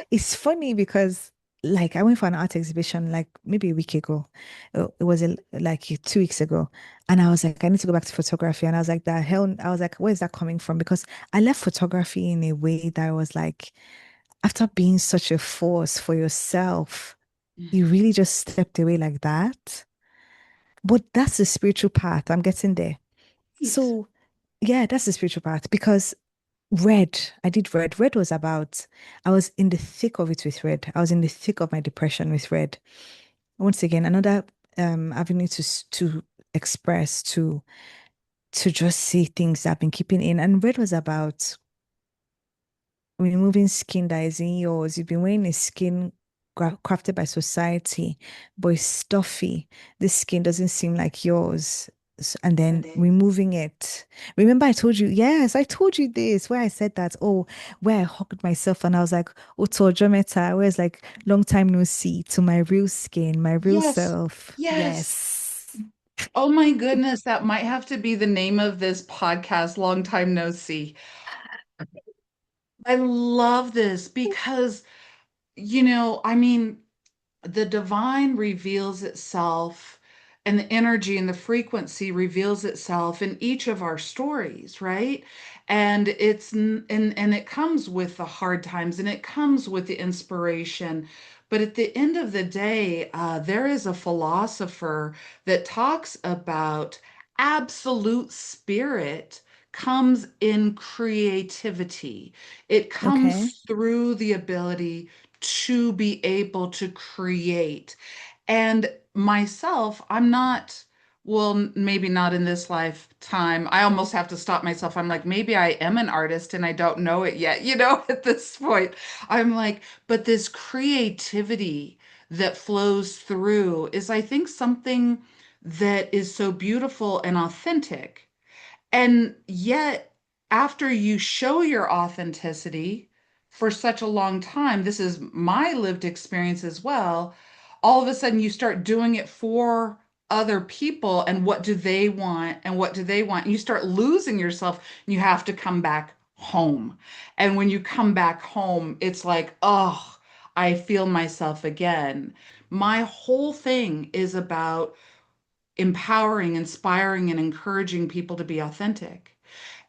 [SPEAKER 2] It's funny because like I went for an art exhibition like maybe a week ago. It was like 2 weeks ago. And I was like, I need to go back to photography. And I was like, the hell, I was like, where's that coming from? Because I left photography in a way that I was like, after being such a force for yourself, you really just stepped away like that. But that's the spiritual path. I'm getting there.
[SPEAKER 1] Right.
[SPEAKER 2] So, yeah, that's the spiritual part because Red, I did Red. Red was about, I was in the thick of it with Red. I was in the thick of my depression with Red. Once again, another avenue to express, to just see things I've been keeping in. And Red was about removing skin that isn't yours. You've been wearing a skin crafted by society, but it's stuffy. This skin doesn't seem like yours. And then removing it. Remember, I told you, yes, I told you this, where I said that, oh, where I hugged myself and I was like, oh, Meta, where's like long time no see to my real skin, my real
[SPEAKER 1] Yes.
[SPEAKER 2] self.
[SPEAKER 1] Yes.
[SPEAKER 2] Yes.
[SPEAKER 1] Oh my goodness, that might have to be the name of this podcast, Long Time No See. I love this because, I mean, the divine reveals itself and the energy and the frequency reveals itself in each of our stories, right? And and it comes with the hard times and it comes with the inspiration. But at the end of the day, there is a philosopher that talks about absolute spirit comes in creativity. It
[SPEAKER 2] Okay.
[SPEAKER 1] comes through the ability to be able to create. And myself, I'm not, well, maybe not in this lifetime. I almost have to stop myself. I'm like, maybe I am an artist and I don't know it yet, at this point. I'm like, but this creativity that flows through is, I think, something that is so beautiful and authentic. And yet, after you show your authenticity, for such a long time, this is my lived experience as well. All of a sudden, you start doing it for other people, and what do they want? And what do they want? And you start losing yourself, and you have to come back home. And when you come back home, it's like, oh, I feel myself again. My whole thing is about empowering, inspiring, and encouraging people to be authentic.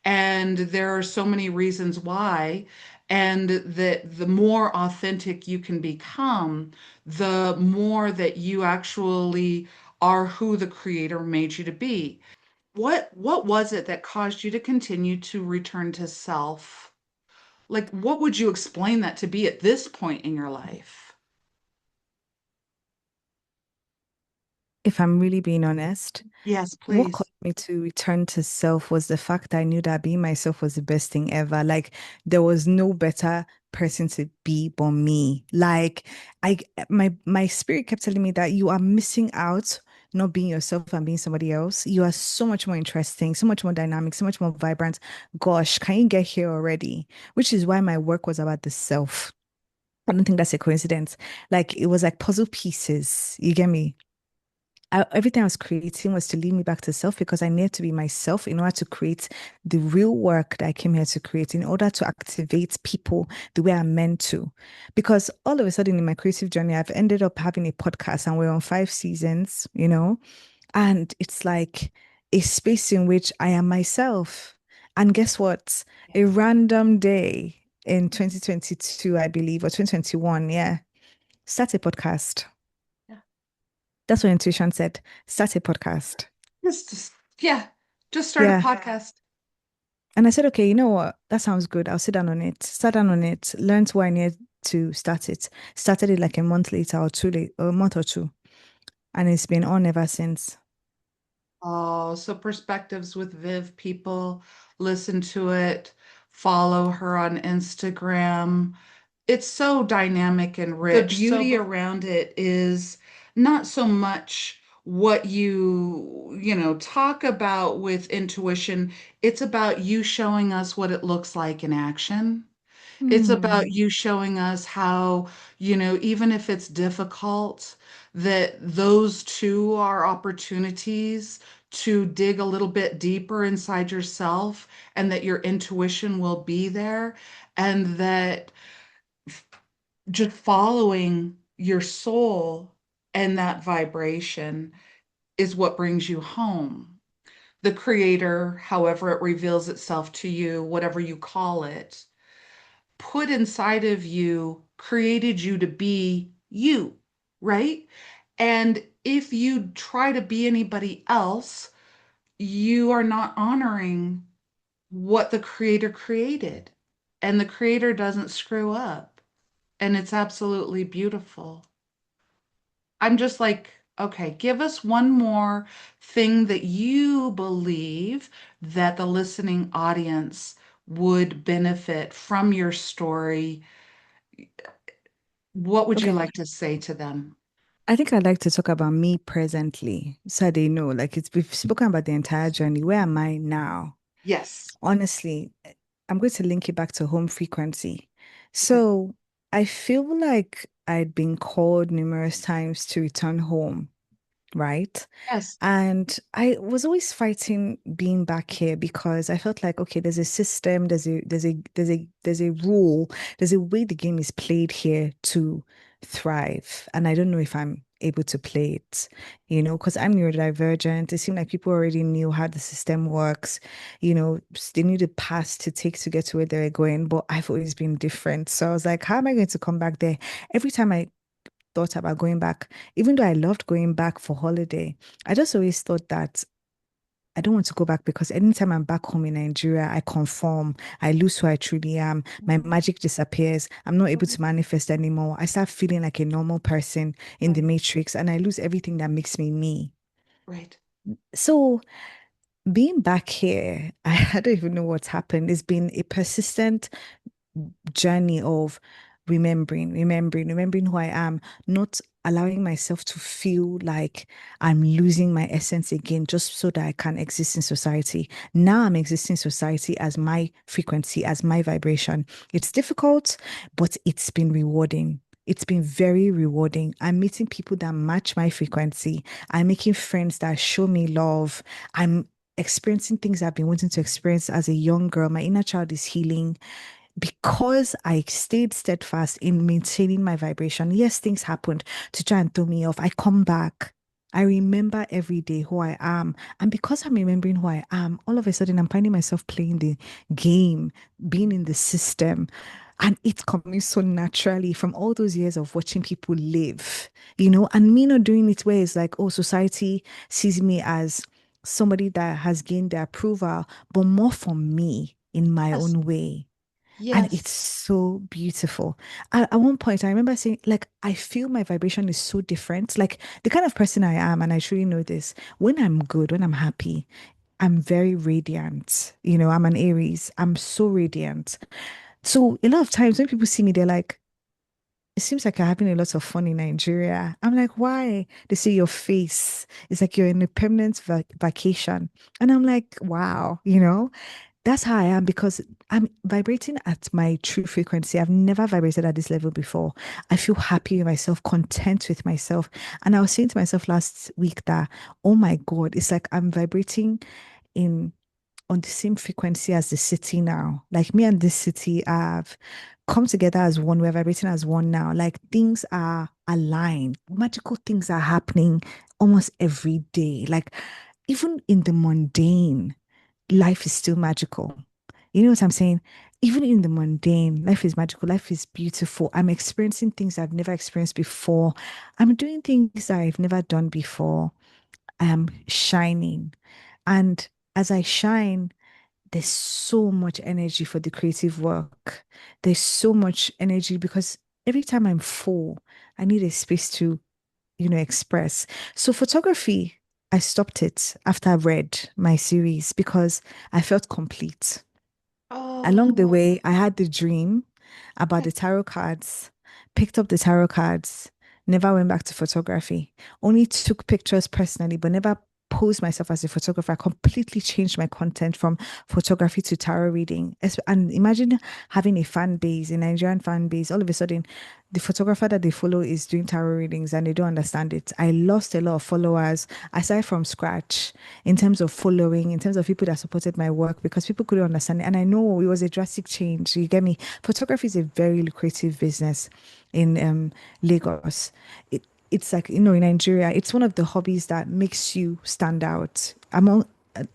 [SPEAKER 1] And there are so many reasons why. And that the more authentic you can become, the more that you actually are who the creator made you to be. What was it that caused you to continue to return to self? Like, what would you explain that to be at this point in your life?
[SPEAKER 2] If I'm really being honest,
[SPEAKER 1] Yes,
[SPEAKER 2] what
[SPEAKER 1] please.
[SPEAKER 2] caused me to return to self was the fact that I knew that being myself was the best thing ever. Like there was no better person to be but me. Like I my spirit kept telling me that you are missing out not being yourself and being somebody else. You are so much more interesting, so much more dynamic, so much more vibrant. Gosh, can you get here already? Which is why my work was about the self. I don't think that's a coincidence. Like it was like puzzle pieces. You get me? Everything I was creating was to lead me back to self because I needed to be myself in order to create the real work that I came here to create, in order to activate people the way I'm meant to. Because all of a sudden in my creative journey, I've ended up having a podcast and we're on 5 seasons, and it's like a space in which I am myself. And guess what? A random day in 2022, I believe, or 2021, yeah, start a podcast.
[SPEAKER 1] Yeah.
[SPEAKER 2] That's what intuition said. Start a podcast.
[SPEAKER 1] Yeah, just start a
[SPEAKER 2] Yeah.
[SPEAKER 1] podcast.
[SPEAKER 2] And I said, okay, you know what? That sounds good. I'll sit down on it. Sat down on it, learned why I needed to start it. Started it like a month later or two late, or a month or two. And it's been on ever since.
[SPEAKER 1] Oh, so Perspectives with Viv, people listen to it, follow her on Instagram. It's so dynamic and rich. The beauty around it is not so much what talk about with intuition. It's about you showing us what it looks like in action. It's
[SPEAKER 2] Hmm.
[SPEAKER 1] about you showing us how, even if it's difficult, that those two are opportunities to dig a little bit deeper inside yourself and that your intuition will be there and that just following your soul and that vibration is what brings you home. The creator, however it reveals itself to you, whatever you call it, put inside of you, created you to be you, right? And if you try to be anybody else, you are not honoring what the creator created. And the creator doesn't screw up. And it's absolutely beautiful. I'm just like, okay, give us one more thing that you believe that the listening audience would benefit from your story. What would you
[SPEAKER 2] Okay.
[SPEAKER 1] like to say to them?
[SPEAKER 2] I think I'd like to talk about me presently so they know, like we've spoken about the entire journey. Where am I now?
[SPEAKER 1] Yes.
[SPEAKER 2] Honestly, I'm going to link it back to home frequency.
[SPEAKER 1] Okay.
[SPEAKER 2] So I feel like I'd been called numerous times to return home, right?
[SPEAKER 1] Yes.
[SPEAKER 2] And I was always fighting being back here because I felt like, okay, there's a system, there's a rule, there's a way the game is played here to thrive. And I don't know if I'm able to play it, because I'm neurodivergent. It seemed like people already knew how the system works, they knew the path to take to get to where they're going, but I've always been different. So I was like, how am I going to come back there? Every time I thought about going back, even though I loved going back for holiday, I just always thought that I don't want to go back because anytime I'm back home in Nigeria, I conform, I lose who I truly am, my magic disappears, I'm not able to manifest anymore. I start feeling like a normal person in the
[SPEAKER 1] Right.
[SPEAKER 2] matrix and I lose everything that makes me me.
[SPEAKER 1] Right.
[SPEAKER 2] So being back here, I don't even know what's happened. It's been a persistent journey of remembering who I am, not allowing myself to feel like I'm losing my essence again just so that I can exist in society. Now I'm existing in society as my frequency, as my vibration. It's difficult, but it's been rewarding. It's been very rewarding. I'm meeting people that match my frequency. I'm making friends that show me love. I'm experiencing things I've been wanting to experience as a young girl. My inner child is healing because I stayed steadfast in maintaining my vibration. Yes, things happened to try and throw me off. I come back. I remember every day who I am. And because I'm remembering who I am, all of a sudden I'm finding myself playing the game, being in the system. And it's coming so naturally from all those years of watching people live, and me not doing it where it's like, oh, society sees me as somebody that has gained their approval, but more for me in my
[SPEAKER 1] Yes.
[SPEAKER 2] own way. And it's
[SPEAKER 1] Yes.
[SPEAKER 2] so beautiful. At one point, I remember saying, like, I feel my vibration is so different. Like, the kind of person I am, and I truly know this, when I'm good, when I'm happy, I'm very radiant. I'm an Aries. I'm so radiant. So, a lot of times when people see me, they're like, it seems like you're having a lot of fun in Nigeria. I'm like, why? They say your face. It's like you're in a permanent vacation. And I'm like, wow. That's how I am because I'm vibrating at my true frequency. I've never vibrated at this level before. I feel happy with myself, content with myself. And I was saying to myself last week that, oh my God, it's like I'm vibrating in on the same frequency as the city now. Like me and this city have come together as one. We're vibrating as one now. Like things are aligned. Magical things are happening almost every day. Like even in the mundane life is still magical. You know what I'm saying? Even in the mundane, life is magical. Life is beautiful. I'm experiencing things I've never experienced before. I'm doing things I've never done before. I'm shining. And as I shine, there's so much energy for the creative work. There's so much energy because every time I'm full, I need a space to express. So photography, I stopped it after I read my series because I felt complete. Along the
[SPEAKER 1] Oh,
[SPEAKER 2] way, I had the dream about
[SPEAKER 1] okay.
[SPEAKER 2] the tarot cards, picked up the tarot cards, never went back to photography, only took pictures personally, but never posed myself as a photographer. I completely changed my content from photography to tarot reading. And imagine having a fan base, a Nigerian fan base, all of a sudden, the photographer that they follow is doing tarot readings and they don't understand it. I lost a lot of followers. I started from scratch in terms of following, in terms of people that supported my work because people couldn't understand it. And I know it was a drastic change. You get me? Photography is a very lucrative business in Lagos. It's like, in Nigeria, it's one of the hobbies that makes you stand out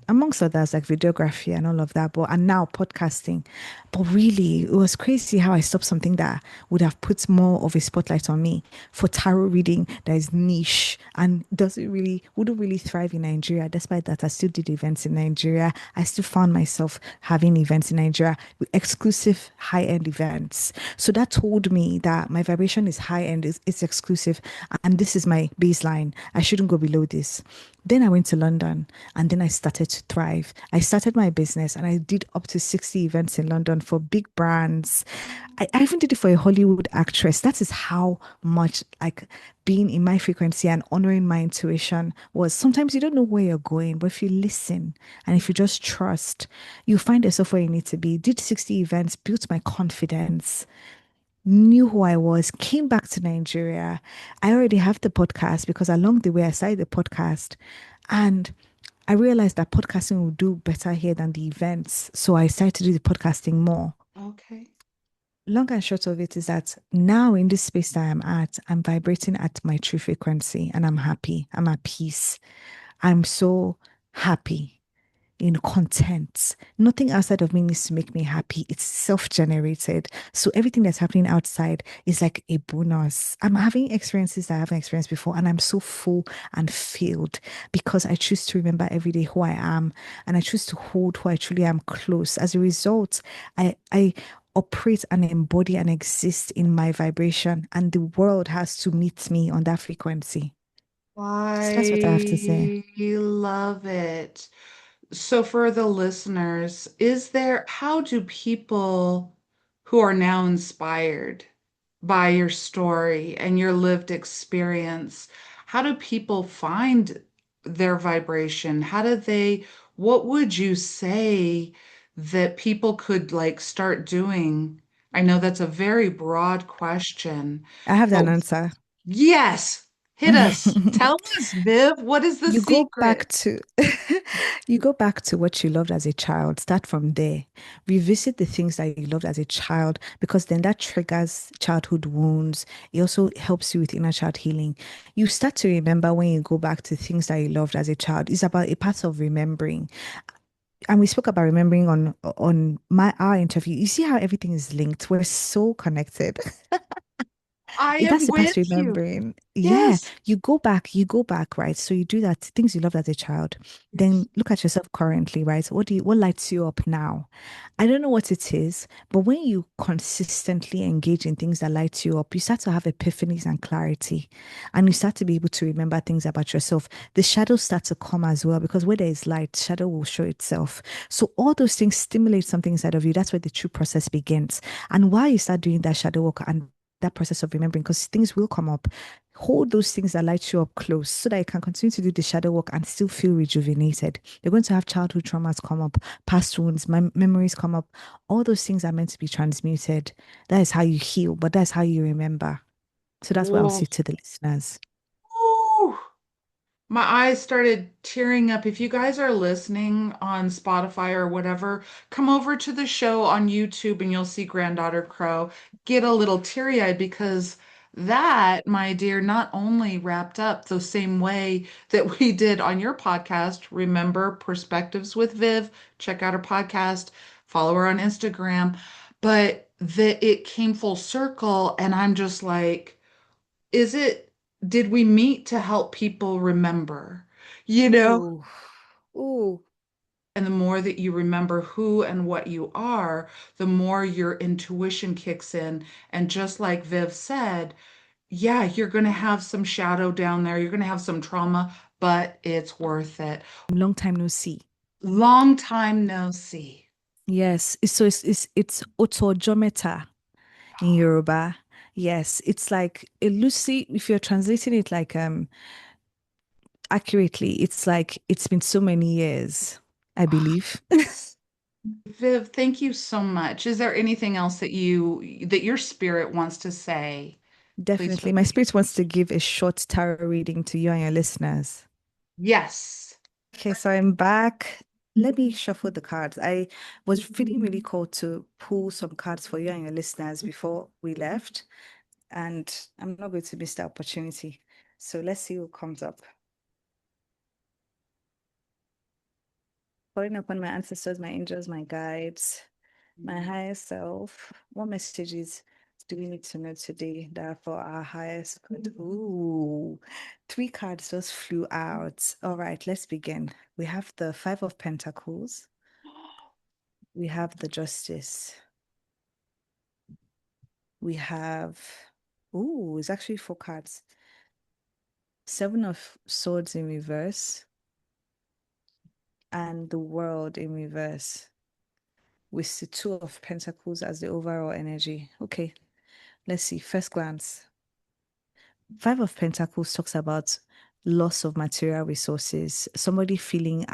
[SPEAKER 2] amongst others like videography and all of that, and now podcasting. But really, it was crazy how I stopped something that would have put more of a spotlight on me for tarot reading that is niche and wouldn't really thrive in Nigeria. Despite that, I still did events in Nigeria. I still found myself having events in Nigeria with exclusive high-end events. So that told me that my vibration is high-end, it's exclusive, and this is my baseline. I shouldn't go below this. Then I went to London and then I started to thrive. I started my business and I did up to 60 events in London for big brands. I even did it for a Hollywood actress. That is how much like being in my frequency and honoring my intuition was. Sometimes you don't know where you're going, but if you listen and if you just trust, you find yourself where you need to be. Did 60 events, built my confidence, knew who I was, came back to Nigeria. I already have the podcast because along the way I started the podcast and I realized that podcasting will do better here than the events. So I started to do the podcasting more.
[SPEAKER 1] Okay.
[SPEAKER 2] Long and short of it is that now in this space that I'm at, I'm vibrating at my true frequency and I'm happy. I'm at peace. I'm so happy, content. Nothing outside of me needs to make me happy. It's self-generated. So everything that's happening outside is like a bonus. I'm having experiences that I haven't experienced before, and I'm so full and filled because I choose to remember every day who I am, and I choose to hold who I truly am close. As a result, I operate and embody and exist in my vibration, and the world has to meet me on that frequency. So that's what I have to say.
[SPEAKER 1] I love it. So for the listeners, how do people who are now inspired by your story and your lived experience. How do people find their vibration? What would you say that people could like start doing? I know that's a very broad question,
[SPEAKER 2] I have
[SPEAKER 1] but
[SPEAKER 2] an answer.
[SPEAKER 1] yes, hit us. Tell us, Viv, what is the
[SPEAKER 2] You go
[SPEAKER 1] secret?
[SPEAKER 2] back to you go back to what you loved as a child. Start from there. Revisit the things that you loved as a child because then that triggers childhood wounds. It also helps you with inner child healing. You start to remember when you go back to things that you loved as a child. It's about a part of remembering. And we spoke about remembering on my our interview. You see how everything is linked. We're so connected.
[SPEAKER 1] I
[SPEAKER 2] That's
[SPEAKER 1] am
[SPEAKER 2] the past
[SPEAKER 1] with you.
[SPEAKER 2] remembering. Yeah,
[SPEAKER 1] Yes.
[SPEAKER 2] you go back, right? So you do that, things you loved as a child.
[SPEAKER 1] Yes.
[SPEAKER 2] Then look at yourself currently, right? What lights you up now? I don't know what it is, but when you consistently engage in things that light you up, you start to have epiphanies and clarity. And you start to be able to remember things about yourself. The shadows start to come as well, because where there is light, shadow will show itself. So all those things stimulate something inside of you. That's where the true process begins. And while you start doing that shadow work and that process of remembering, because things will come up. Hold those things that light you up close so that you can continue to do the shadow work and still feel rejuvenated. You're going to have childhood traumas come up, past wounds, memories come up. All those things are meant to be transmuted. That is how you heal, but that's how you remember. So that's what I'll
[SPEAKER 1] Whoa.
[SPEAKER 2] say to the listeners.
[SPEAKER 1] Woo. My eyes started tearing up. If you guys are listening on Spotify or whatever, come over to the show on YouTube and you'll see Granddaughter Crow get a little teary-eyed because that, my dear, not only wrapped up the same way that we did on your podcast. Remember Perspectives with Viv, check out her podcast, follow her on Instagram, but that it came full circle and I'm just like, is it, did we meet to help people remember? You know?
[SPEAKER 2] Ooh, ooh.
[SPEAKER 1] And the more that you remember who and what you are, the more your intuition kicks in. And just like Viv said, yeah, you're going to have some shadow down there, you're going to have some trauma, but it's worth it.
[SPEAKER 2] Long time no see.
[SPEAKER 1] Long time no see.
[SPEAKER 2] Yes, it's autogeometa in Yoruba. Yes, it's like a Lucy. If you're translating it like accurately, it's like it's been so many years, I believe.
[SPEAKER 1] Viv, thank you so much. Is there anything else that your spirit wants to say? Please feel
[SPEAKER 2] Definitely. My
[SPEAKER 1] free.
[SPEAKER 2] spirit wants to give a short tarot reading to you and your listeners.
[SPEAKER 1] Yes.
[SPEAKER 2] Okay, so I'm back. Let me shuffle the cards. I was feeling really called to pull some cards for you and your listeners before we left, and I'm not going to miss the opportunity. So let's see who comes up. Calling upon my ancestors, my angels, my guides, my higher self. What messages do we need to know today that are for our highest good? Ooh, three cards just flew out. All right, let's begin. We have the Five of Pentacles. We have the Justice. We have, ooh, it's actually four cards. Seven of Swords in reverse and the World in reverse with the Two of Pentacles as the overall energy. Okay, let's see. First glance. Five of Pentacles talks about loss of material resources, somebody feeling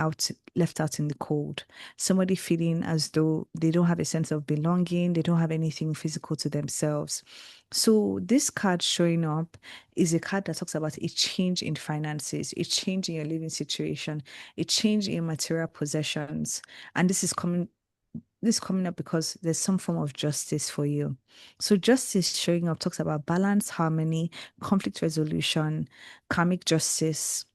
[SPEAKER 2] left out in the cold, somebody feeling as though they don't have a sense of belonging, they don't have anything physical to themselves. So, this card showing up is a card that talks about a change in finances, a change in your living situation, a change in material possessions. And this is coming up because there's some form of justice for you. So justice showing up talks about balance, harmony, conflict resolution, karmic justice.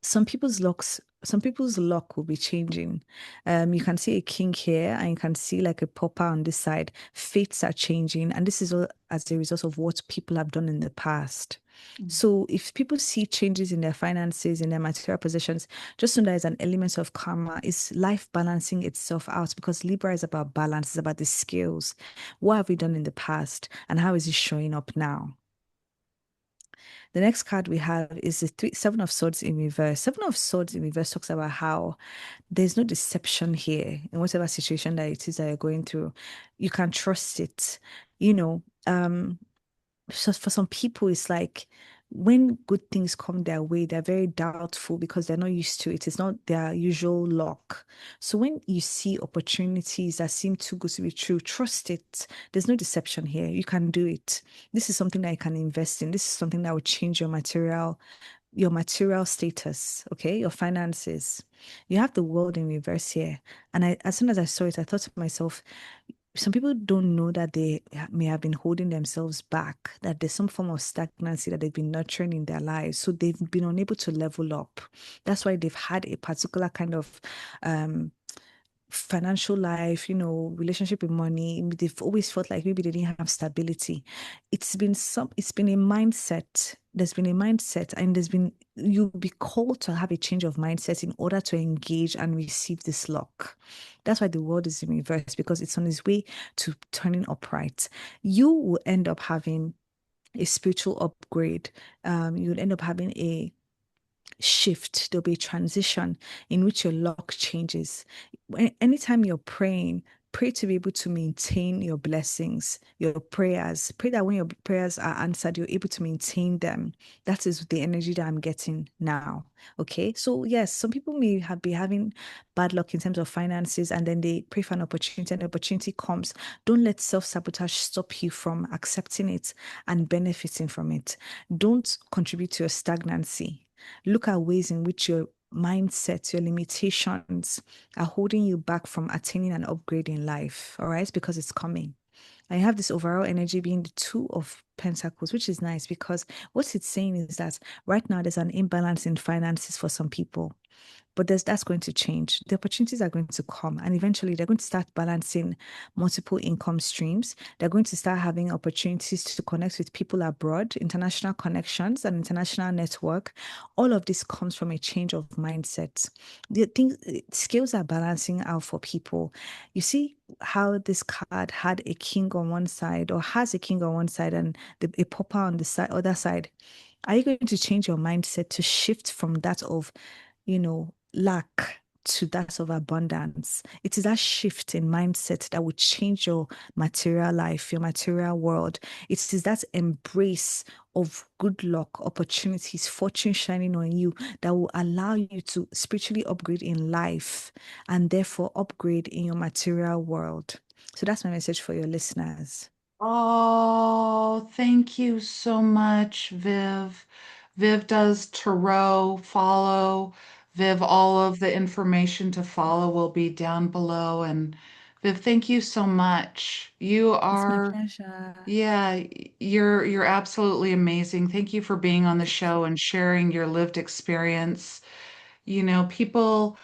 [SPEAKER 2] Some people's luck will be changing. You can see a king here, and you can see like a pauper on this side. Fates are changing, and this is all as a result of what people have done in the past. So, if people see changes in their finances, in their material possessions, just know there's an element of karma. Is life balancing itself out? Because Libra is about balance, it's about the skills. What have we done in the past, and how is it showing up now? The next card we have is the Seven of Swords in reverse. Seven of Swords in reverse talks about how there's no deception here in whatever situation that it is that you're going through. You can trust it. You know, so for some people, it's like when good things come their way, they're very doubtful because they're not used to it. It's not their usual luck. So when you see opportunities that seem too good to be true, trust it. There's no deception here. You can do it. This is something that you can invest in. This is something that will change your material status, okay, your finances. You have the world in reverse here. And as soon as I saw it, I thought to myself, some people don't know that they may have been holding themselves back, that there's some form of stagnancy that they've been nurturing in their lives. So they've been unable to level up. That's why they've had a particular kind of um, financial life, relationship with money. They've always felt like maybe they didn't have stability. It's been a mindset. There's been a mindset, and you'll be called to have a change of mindset in order to engage and receive this luck. That's why the world is in reverse, because it's on its way to turning upright. You will end up having a spiritual upgrade. You'll end up having a shift, there'll be a transition in which your luck changes. Anytime you're praying, pray to be able to maintain your blessings, your prayers. Pray that when your prayers are answered, you're able to maintain them. That is the energy that I'm getting now. Okay. So, yes, some people may have be having bad luck in terms of finances, and then they pray for an opportunity, and the opportunity comes. Don't let self-sabotage stop you from accepting it and benefiting from it. Don't contribute to your stagnancy. Look at ways in which your mindset, your limitations are holding you back from attaining an upgrade in life. All right. Because it's coming. I have this overall energy being the two of pentacles, which is nice because what it's saying is that right now there's an imbalance in finances for some people. But that's going to change. The opportunities are going to come, and eventually they're going to start balancing multiple income streams. They're going to start having opportunities to connect with people abroad, international connections, and international network. All of this comes from a change of mindset. The things skills are balancing out for people. You see how this card had a king on one side, or has a king on one side, and a pauper on the other side. Are you going to change your mindset to shift from that of lack to that of abundance? It is that shift in mindset that will change your material life, your material world. It is that embrace of good luck, opportunities, fortune shining on you that will allow you to spiritually upgrade in life and therefore upgrade in your material world. So that's my message for your listeners.
[SPEAKER 1] Oh, thank you so much, Viv. Viv does tarot follow. Viv, all of the information to follow will be down below. And Viv, thank you so much. You
[SPEAKER 2] It's my
[SPEAKER 1] are,
[SPEAKER 2] pleasure.
[SPEAKER 1] yeah, you're absolutely amazing. Thank you for being on the show and sharing your lived experience. People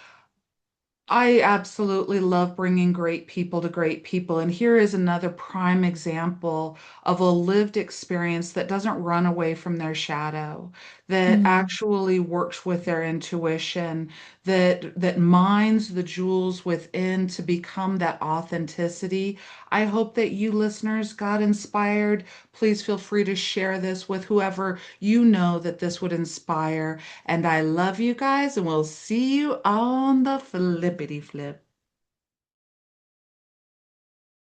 [SPEAKER 1] I absolutely love bringing great people to great people. And here is another prime example of a lived experience that doesn't run away from their shadow, that
[SPEAKER 2] Mm.
[SPEAKER 1] actually works with their intuition, that mines the jewels within to become that authenticity. I hope that you listeners got inspired. Please feel free to share this with whoever you know that this would inspire. And I love you guys, and we'll see you on the flippity flip.